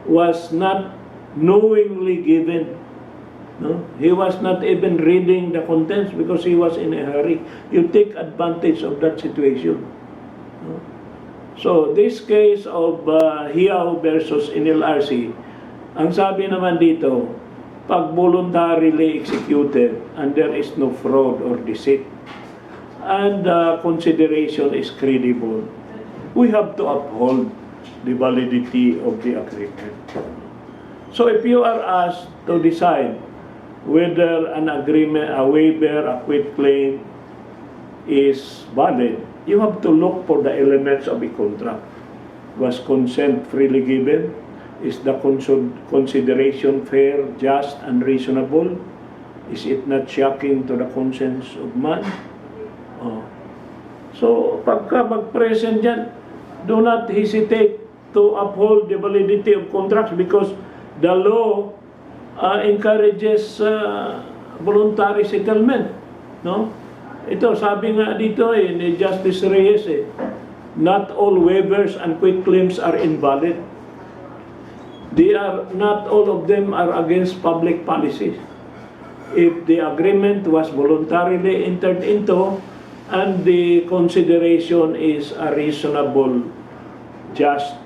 was not knowingly given. No? He was not even reading the contents because he was in a hurry. You take advantage of that situation. No? So, this case of Hiao versus NLRC, ang sabi naman dito, pag voluntarily executed and there is no fraud or deceit, and consideration is credible, we have to uphold the validity of the agreement. So if you are asked to decide whether an agreement, a waiver, a quitclaim is valid, you have to look for the elements of a contract. Was consent freely given? Is the consideration fair, just, and reasonable? Is it not shocking to the conscience of man? So, pagka mag-present dyan, do not hesitate to uphold the validity of contracts because the law encourages voluntary settlement. No? Ito, sabi nga dito ni Justice Reyes, not all waivers and quitclaims are invalid. Not all of them are against public policies. If the agreement was voluntarily entered into and the consideration is a reasonable, just,